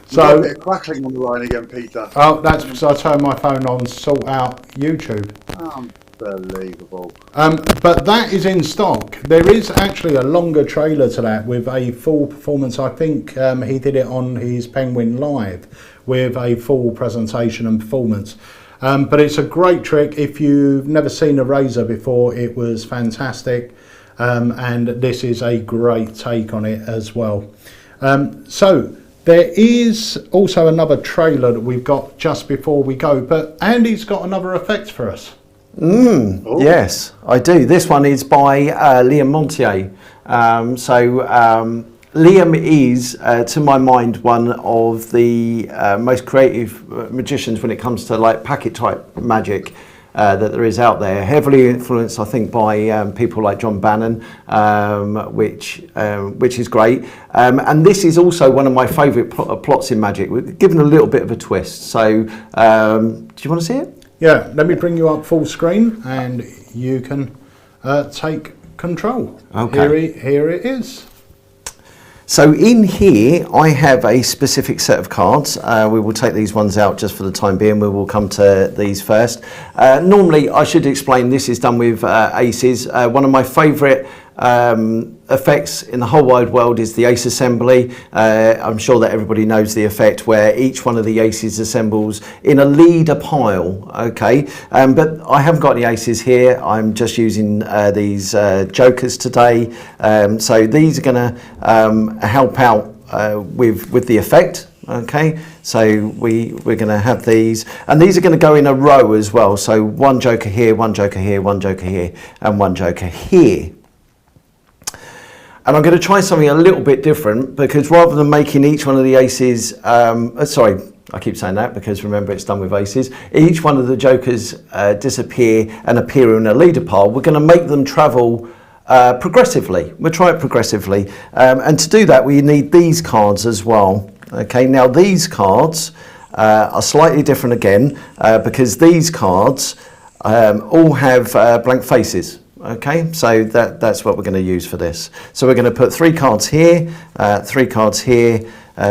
So a bit of crackling on the line again, Peter. Oh, that's because I turned my phone on to sort out YouTube. Unbelievable. But that is in stock. There is actually a longer trailer to that with a full performance. I think he did it on his Penguin Live with a full presentation and performance. But it's a great trick. If you've never seen Eraser before, it was fantastic. And this is a great take on it as well. So there is also another trailer that we've got just before we go, but Andy's got another effect for us. Yes, I do. This one is by Liam Montier. Liam is, to my mind, one of the most creative magicians when it comes to like packet type magic. That there is out there, heavily influenced, I think, by people like John Bannon, which is great. And this is also one of my favourite plots in Magic. We've given a little bit of a twist. So, do you want to see it? Yeah, let me bring you up full screen, and you can take control. Okay. Here it is. So in here, I have a specific set of cards. We will take these ones out just for the time being. We will come to these first. Normally, I should explain, this is done with aces. One of my favourite effects in the whole wide world is the ace assembly. I'm sure that everybody knows the effect where each one of the aces assembles in a leader pile. Okay, but I haven't got any aces here. I'm just using these jokers today. So these are going to help out with the effect. Okay, so we're going to have these, and these are going to go in a row as well. So one joker here, one joker here, one joker here, and one joker here. And I'm going to try something a little bit different, because rather than making each one of the aces, sorry, I keep saying that because remember it's done with aces, each one of the jokers disappear and appear in a leader pile, we're going to make them travel progressively. We'll try it progressively. And to do that, we need these cards as well. Okay, now these cards are slightly different again, because these cards all have blank faces. Okay, so that's what we're going to use for this. So we're going to put 3 cards here, 3 cards here,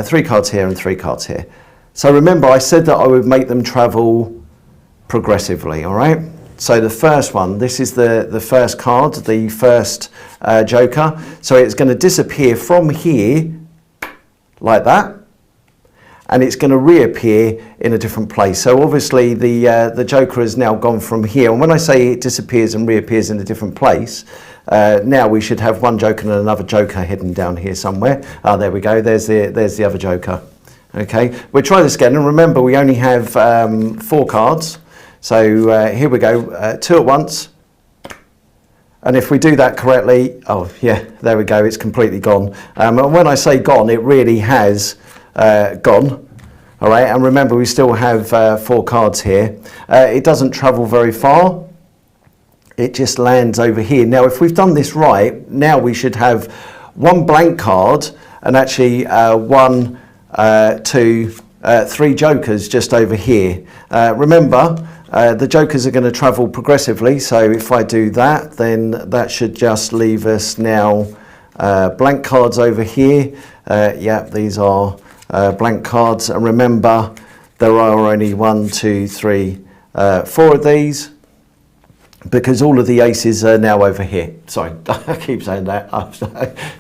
3 cards here, and 3 cards here. So remember, I said that I would make them travel progressively, all right? So the first one, this is the first card, the first joker. So it's going to disappear from here, like that, and it's going to reappear in a different place. So obviously the joker has now gone from here, and when I say it disappears and reappears in a different place, now we should have one joker and another joker hidden down here somewhere. Oh, there we go, there's the other joker. Okay, we'll try this again, and remember we only have 4 cards. So here we go, 2 at once. And if we do that correctly, oh yeah, there we go, it's completely gone. And when I say gone, it really has gone. All right, and remember we still have 4 cards here. It doesn't travel very far. It just lands over here. Now, if we've done this right, now we should have 1 blank card and actually 1, 2, 3 jokers just over here. Remember, the jokers are going to travel progressively, so if I do that, then that should just leave us now blank cards over here. Yeah, these are blank cards, and remember there are only 1, 2, 3, 4 of these, because all of the aces are now over here. Sorry, I keep saying that. It's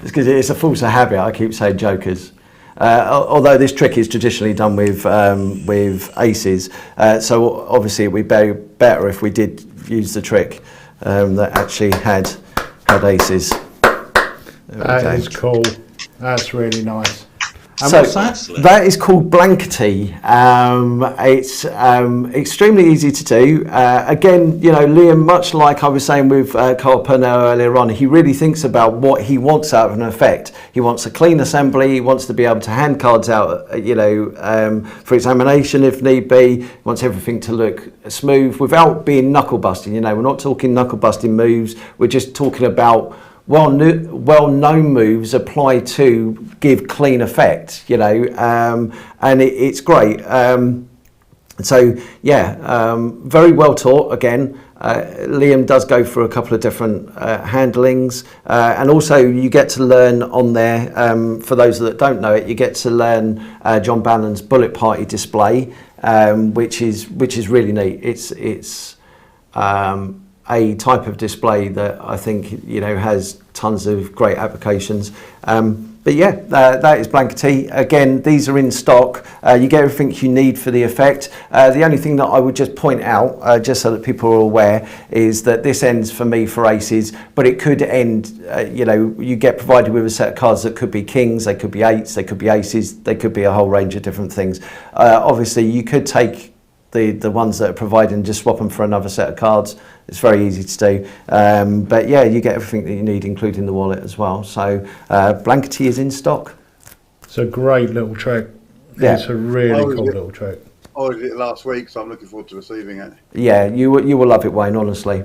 because it's a force of habit. I keep saying jokers. Although this trick is traditionally done with aces, so obviously it would be better if we did use the trick that actually had aces. That is cool. That's really nice. And So what's that? that is called Blankety. It's extremely easy to do. Again, you know, Liam, much like I was saying with Carl Purnell earlier on, he really thinks about what he wants out of an effect. He wants a clean assembly. He wants to be able to hand cards out, you know, for examination if need be. He wants everything to look smooth without being knuckle busting. You know, we're not talking knuckle busting moves. We're just talking about well-known moves apply to give clean effect, you know, and it's great. So yeah, very well taught. Again, Liam does go through a couple of different handlings, and also you get to learn on there, for those that don't know it, you get to learn John Bannon's bullet party display, which is really neat. It's a type of display that I think, you know, has tons of great applications. But yeah, that is Blankety. Again, these are in stock. You get everything you need for the effect. The only thing that I would just point out, just so that people are aware, is that this ends for me for aces, but it could end, you know, you get provided with a set of cards that could be kings, they could be 8s, they could be aces, they could be a whole range of different things. Obviously, you could take the ones that are provided and just swap them for another set of cards. It's very easy to do, but yeah, you get everything that you need, including the wallet as well. So Blankety is in stock. It's a great little trick. Yeah. It's a really cool little trick. I ordered it last week, so I'm looking forward to receiving it. Yeah, you will love it, Wayne, honestly.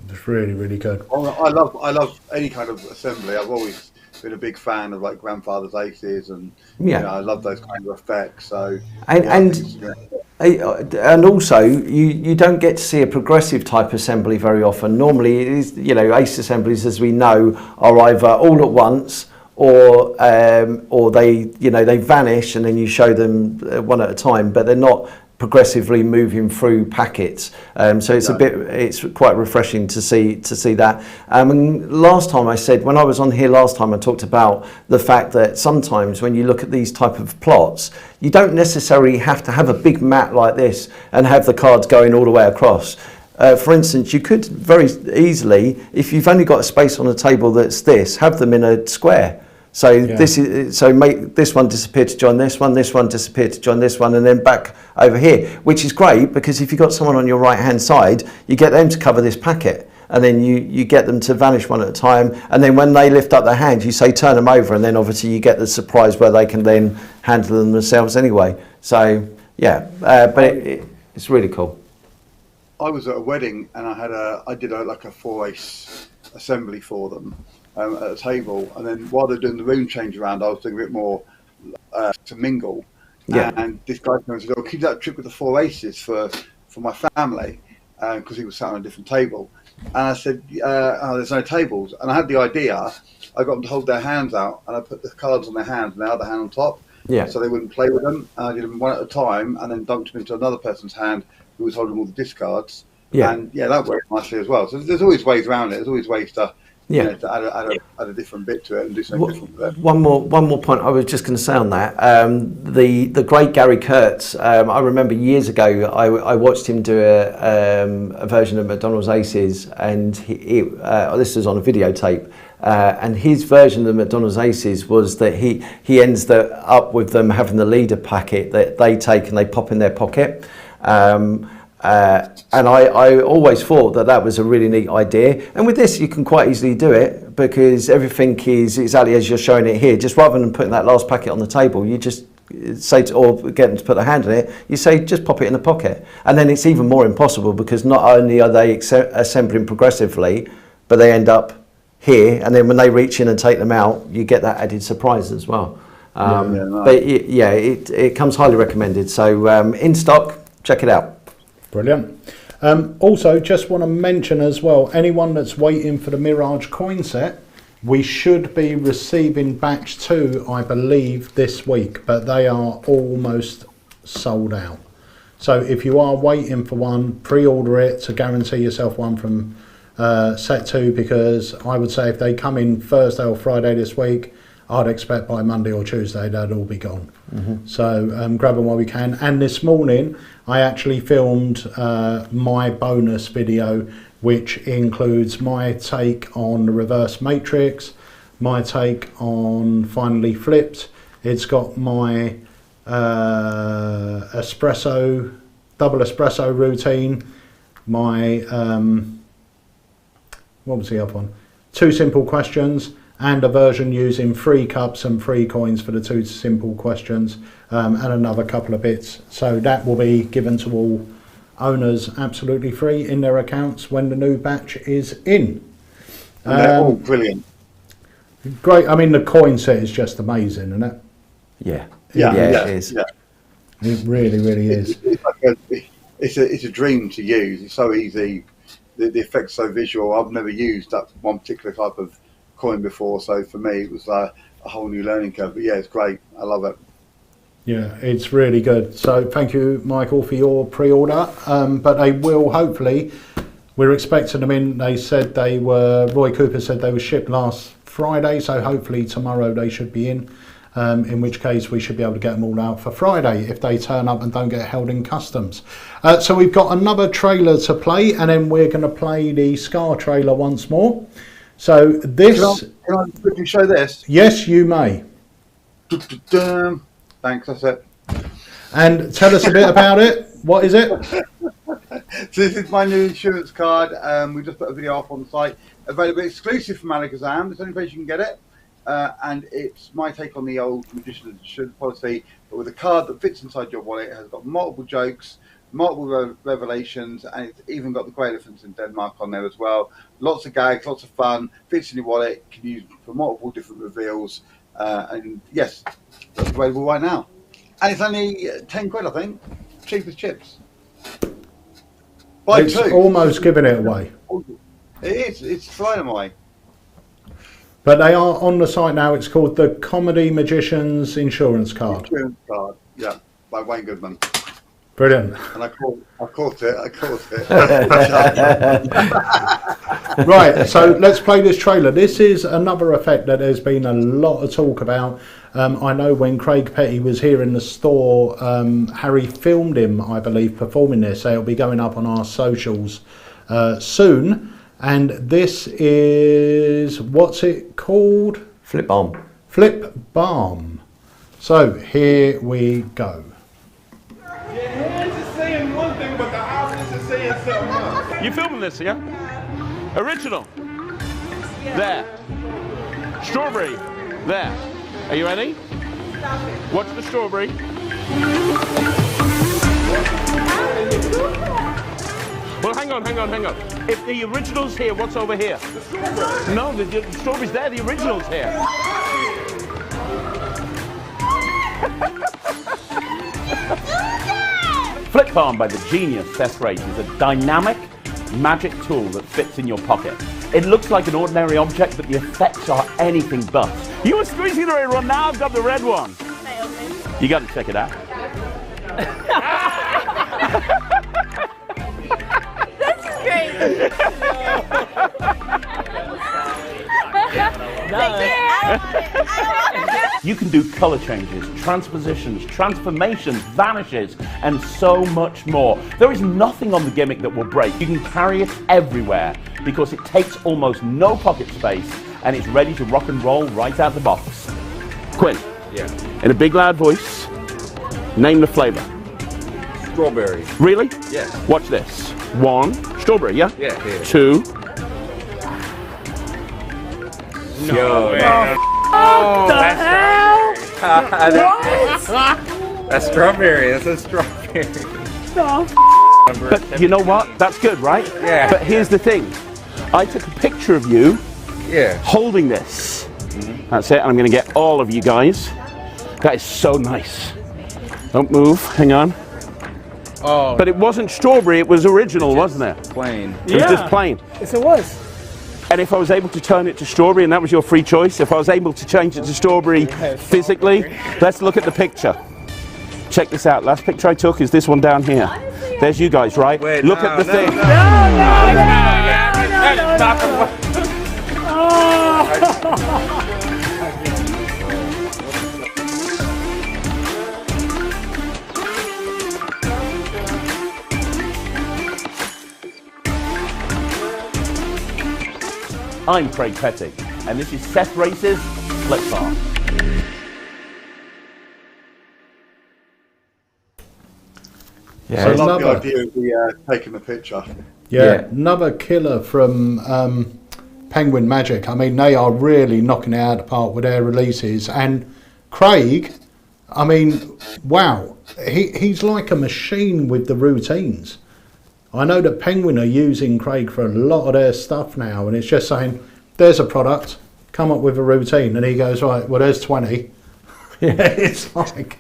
It's really, really good. I love any kind of assembly. I've always been a big fan of like grandfather's aces, and Yeah. you know, I love those kind of effects. So and also you don't get to see a progressive type assembly very often. Normally, it is, you know, ace assemblies, as we know, are either all at once or they, you know, they vanish and then you show them one at a time, but they're not progressively moving through packets, so it's it's quite refreshing to see that. And last time I said, when I was on here last time, I talked about the fact that sometimes when you look at these type of plots, you don't necessarily have to have a big mat like this and have the cards going all the way across. For instance, you could very easily, if you've only got a space on a table that's this, have them in a square. So make this one disappear to join this one disappear to join this one, and then back over here, which is great because if you've got someone on your right hand side, you get them to cover this packet. and then you get them to vanish one at a time, and then when they lift up their hand, you say turn them over, and then obviously you get the surprise where they can then handle them themselves anyway. So yeah, but it's really cool. I was at a wedding and I did like a 4-ace assembly for them at a table, and then while they're doing the room change around, I was doing a bit more to mingle. Yeah. And this guy came and said, "Oh, keep that trick with the 4 aces for my family," because he was sat on a different table. And I said, "Oh, there's no tables." And I had the idea. I got them to hold their hands out, and I put the cards on their hands and the other hand on top, so they wouldn't play with them. And I did them one at a time, and then dumped them into another person's hand who was holding all the discards. Yeah. And that worked nicely as well. So there's always ways around it. There's always ways to to add a different bit to it and do something different with it. One more point I was just going to say on that. The great Gary Kurtz, I remember years ago I watched him do a version of McDonald's Aces, and this was on a videotape, and his version of the McDonald's Aces was that he ends up with them having the leader packet that they take and they pop in their pocket. And I always thought that was a really neat idea, and with this you can quite easily do it because everything is exactly as you're showing it here. Just rather than putting that last packet on the table, you just say or get them to put their hand in it, you say just pop it in the pocket, and then it's even more impossible because not only are they assembling progressively, but they end up here, and then when they reach in and take them out, you get that added surprise as well. Nice. But it comes highly recommended, so in stock, check it out. Brilliant. Also, just want to mention as well, anyone that's waiting for the Mirage coin set, we should be receiving batch 2, I believe, this week, but they are almost sold out. So if you are waiting for one, pre-order it to guarantee yourself one from set 2, because I would say if they come in Thursday or Friday this week, I'd expect by Monday or Tuesday they'd all be gone. So grab them while we can. And this morning I actually filmed my bonus video, which includes my take on the reverse matrix, my take on finally flipped. It's got my double espresso routine, my what was the other one? 2 simple questions, and a version using 3 cups and 3 coins for the 2 simple questions, and another couple of bits. So that will be given to all owners absolutely free in their accounts when the new batch is in. And they're all brilliant. Great. I mean, the coin set is just amazing, isn't it? Yeah, it is. Yeah. It really, really is. It's a dream to use. It's so easy. The effect's so visual. I've never used that one particular type of coin before, so for me it was a whole new learning curve. But yeah, it's great. I love it. Yeah, it's really good. So thank you, Michael, for your pre-order. But they will hopefully, we're expecting them in. They said Roy Cooper said they were shipped last Friday, so hopefully tomorrow they should be in which case we should be able to get them all out for Friday if they turn up and don't get held in customs. So we've got another trailer to play, and then we're going to play the Scar trailer once more. So this... Can I quickly show this? Yes, you may. Thanks, that's it. And tell us a bit about it. What is it? So this is my new insurance card. We just put a video up on the site. Available exclusive from Alakazam. It's the only place you can get it. And it's my take on the old Magician's insurance policy, but with a card that fits inside your wallet. It has got multiple jokes, multiple revelations, and it's even got the grey elephants in Denmark on there as well. Lots of gags, lots of fun, fits in your wallet, can use for multiple different reveals, and yes, that's available right now. And it's only 10 quid, I think, cheap as chips. Buy It's 2. almost giving it away. It is, it's flying away. But they are on the site now. It's called the Comedy Magician's Insurance Card. Insurance card, yeah, by Wayne Goodman. Brilliant. And I caught it. Right, so let's play this trailer. This is another effect that there's been a lot of talk about. I know when Craig Petty was here in the store, Harry filmed him, I believe, performing this. So it'll be going up on our socials soon. And this is, what's it called? Flip Bomb. Flip Bomb. So here we go. Your hands are saying one thing, but the eyes are saying something else. You filming this, yeah? Original. There. Strawberry. There. Are you ready? Watch the strawberry. Well, hang on. If the original's here, what's over here? The strawberry. No, the strawberry's there. The original's here. Flip Farm by the genius Seth Race is a dynamic magic tool that fits in your pocket. It looks like an ordinary object, but the effects are anything but. You were squeezing the red one, now I've got the red one. You got to check it out. This is great. You can do color changes, transpositions, transformations, vanishes, and so much more. There is nothing on the gimmick that will break. You can carry it everywhere because it takes almost no pocket space and it's ready to rock and roll right out the box. Quinn, in a big loud voice, name the flavor. Strawberry. Really? Yes. Watch this. 1, strawberry, yeah? Yeah. 2. No. That's strawberry. That's a strawberry. But you know what? That's good, right? Yeah. But here's the thing. I took a picture of you holding this. That's it. And I'm going to get all of you guys. That is so nice. Don't move. Hang on. Oh. But it wasn't strawberry. It was original, wasn't it? Plain. It was just plain. Yes, it was. And if I was able to turn it to strawberry, and that was your free choice, if I was able to change it to strawberry physically, let's look at the picture. Check this out. Last picture I took is this one down here. There's you guys, right? Wait, look at the thing. I'm Craig Petty, and this is Seth Race's Flip Farm. Yeah, I love the idea of the taking the picture. Yeah, another killer from Penguin Magic. I mean, they are really knocking it out of the park with their releases. And Craig, I mean, wow, he's like a machine with the routines. I know that Penguin are using Craig for a lot of their stuff now, and it's just saying, there's a product, come up with a routine, and he goes, right, well, there's 20. Yeah, it's like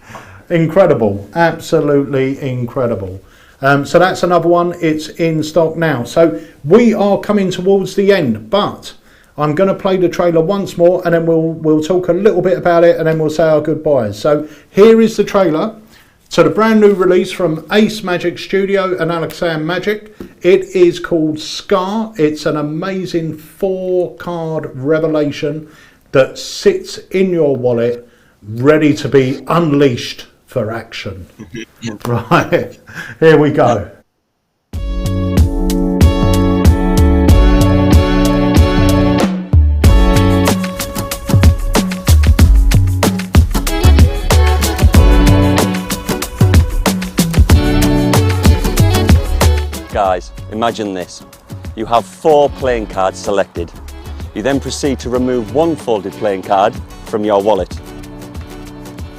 incredible, absolutely incredible. So that's another one, it's in stock now. So we are coming towards the end, but I'm going to play the trailer once more, and then we'll talk a little bit about it, and then we'll say our goodbyes. So here is the trailer. So the brand new release from Ace Magic Studio and AlakazamMagicUK. Magic. It is called Scar. It's an amazing 4-card revelation that sits in your wallet, ready to be unleashed for action. Right, here we go. Guys, imagine this. You have 4 playing cards selected. You then proceed to remove 1 folded playing card from your wallet.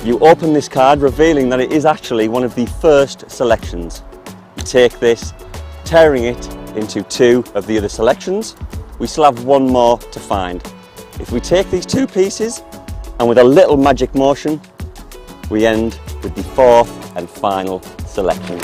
You open this card, revealing that it is actually one of the first selections. You take this, tearing it into 2 of the other selections. We still have 1 more to find. If we take these 2 pieces, and with a little magic motion, we end with the 4th and final selection.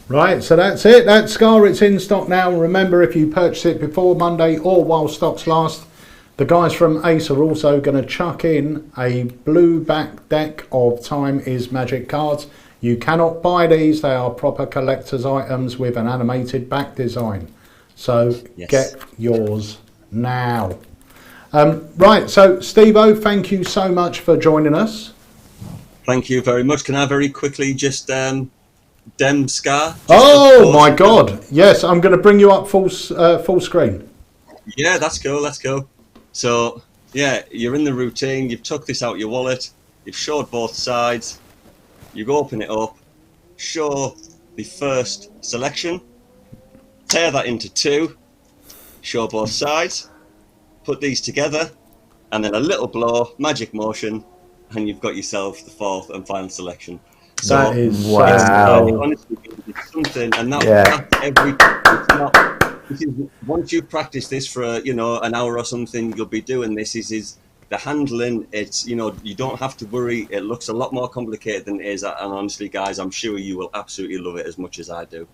Right, so that's it. That Scar, it's in stock now. Remember, if you purchase it before Monday or while stocks last, the guys from Ace are also going to chuck in a blue back deck of Time is Magic cards. You cannot buy these. They are proper collector's items with an animated back design. So get yours now. Right, so Steve-O, thank you so much for joining us. Thank you very much. Can I very quickly just dem Scar? Oh my God! Yes, I'm going to bring you up full screen. Yeah, that's cool. That's cool. So yeah, you're in the routine. You've took this out your wallet. You've showed both sides. You open it up, show the first selection, tear that into two, show both sides, put these together, and then a little blow, magic motion, and you've got yourself the fourth and final selection. So that is wow. Honestly, it's something, and that's every. It's not. This is, once you practice this for an hour or something, you'll be doing this. Is the handling? It's you don't have to worry. It looks a lot more complicated than it is, and honestly, guys, I'm sure you will absolutely love it as much as I do.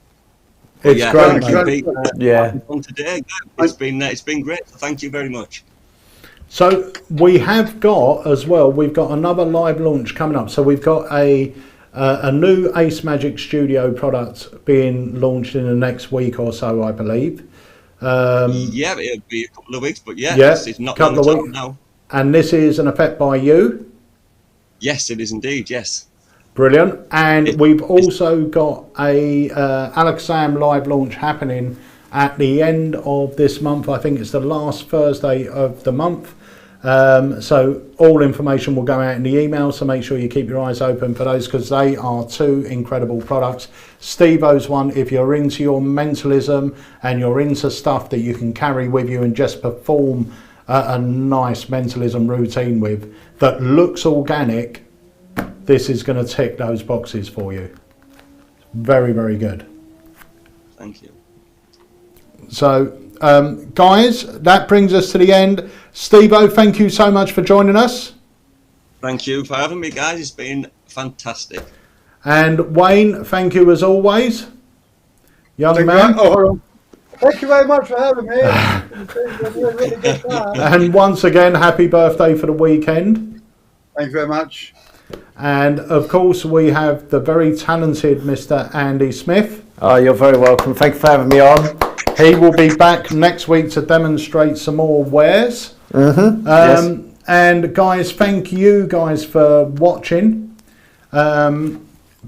It's great. On today, it's been great. So thank you very much. So we have got as well. We've got another live launch coming up. So we've got a new Ace Magic Studio product being launched in the next week or so, I believe. Yeah, it'll be a couple of weeks, but it's not long at all now. And this is an effect by you? Yes, it is indeed, yes. Brilliant. And we've also got a Alakazam live launch happening at the end of this month. I think it's the last Thursday of the month. So all information will go out in the email, so make sure you keep your eyes open for those, because they are two incredible products. Steve-O's one, if you're into your mentalism and you're into stuff that you can carry with you and just perform a nice mentalism routine with that looks organic, this is going to tick those boxes for you. Very, very good. Thank you. So guys, that brings us to the end. Steve-O, thank you so much for joining us. Thank you for having me, guys. It's been fantastic. And Wayne, thank you as always. Young man. Thank you very much for having me. Really good time. And once again, happy birthday for the weekend. Thank you very much. And of course, we have the very talented Mr. Andy Smith. Oh, you're very welcome. Thank you for having me on. He will be back next week to demonstrate some more wares. Yes. And guys, thank you guys for watching.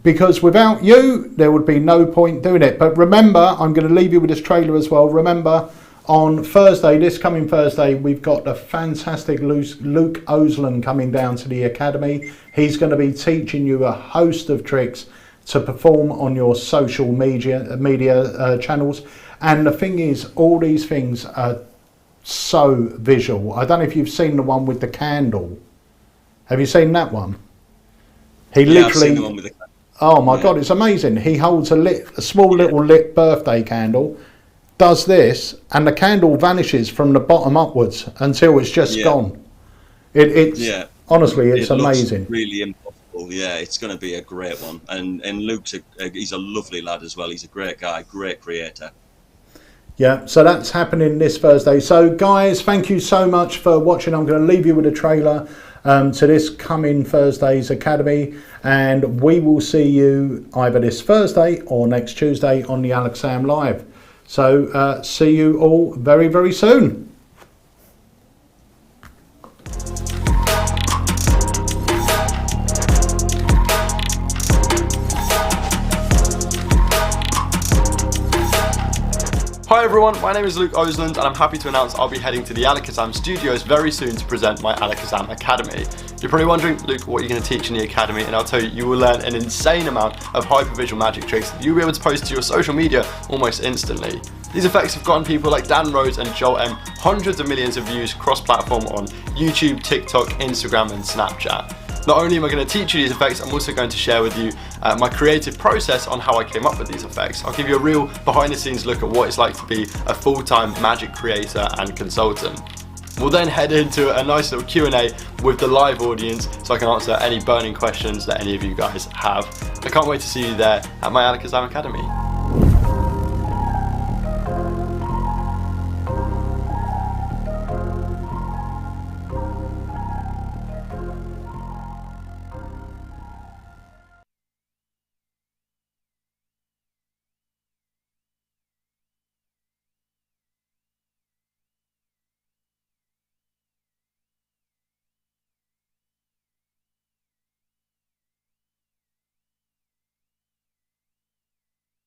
Because without you, there would be no point doing it. But remember, I'm going to leave you with this trailer as well. Remember, on Thursday, this coming Thursday, we've got the fantastic Luke Osland coming down to the Academy. He's going to be teaching you a host of tricks to perform on your social media channels. And the thing is, all these things are so visual. I don't know if you've seen the one with the candle. Have you seen that one? He literally. I've seen the one with the candle. Oh my God, it's amazing. He holds a small little lit birthday candle, does this, and the candle vanishes from the bottom upwards until it's just gone. Honestly, it's amazing. Looks really impossible. Yeah, it's going to be a great one. And Luke's he's a lovely lad as well. He's a great guy, great creator. Yeah, so that's happening this Thursday. So guys, thank you so much for watching. I'm going to leave you with a trailer to this coming Thursday's Academy, and we will see you either this Thursday or next Tuesday on the Alakazam Live. So see you all very, very soon. Hi everyone, my name is Luke Osland and I'm happy to announce I'll be heading to the Alakazam studios very soon to present my Alakazam Academy. You're probably wondering, Luke, what are you going to teach in the Academy? And I'll tell you, you will learn an insane amount of hypervisual magic tricks that you'll be able to post to your social media almost instantly. These effects have gotten people like Dan Rhodes and Joel M hundreds of millions of views cross-platform on YouTube, TikTok, Instagram and Snapchat. Not only am I going to teach you these effects, I'm also going to share with you my creative process on how I came up with these effects. I'll give you a real behind the scenes look at what it's like to be a full-time magic creator and consultant. We'll then head into a nice little Q&A with the live audience so I can answer any burning questions that any of you guys have. I can't wait to see you there at my AlakazamAcademy.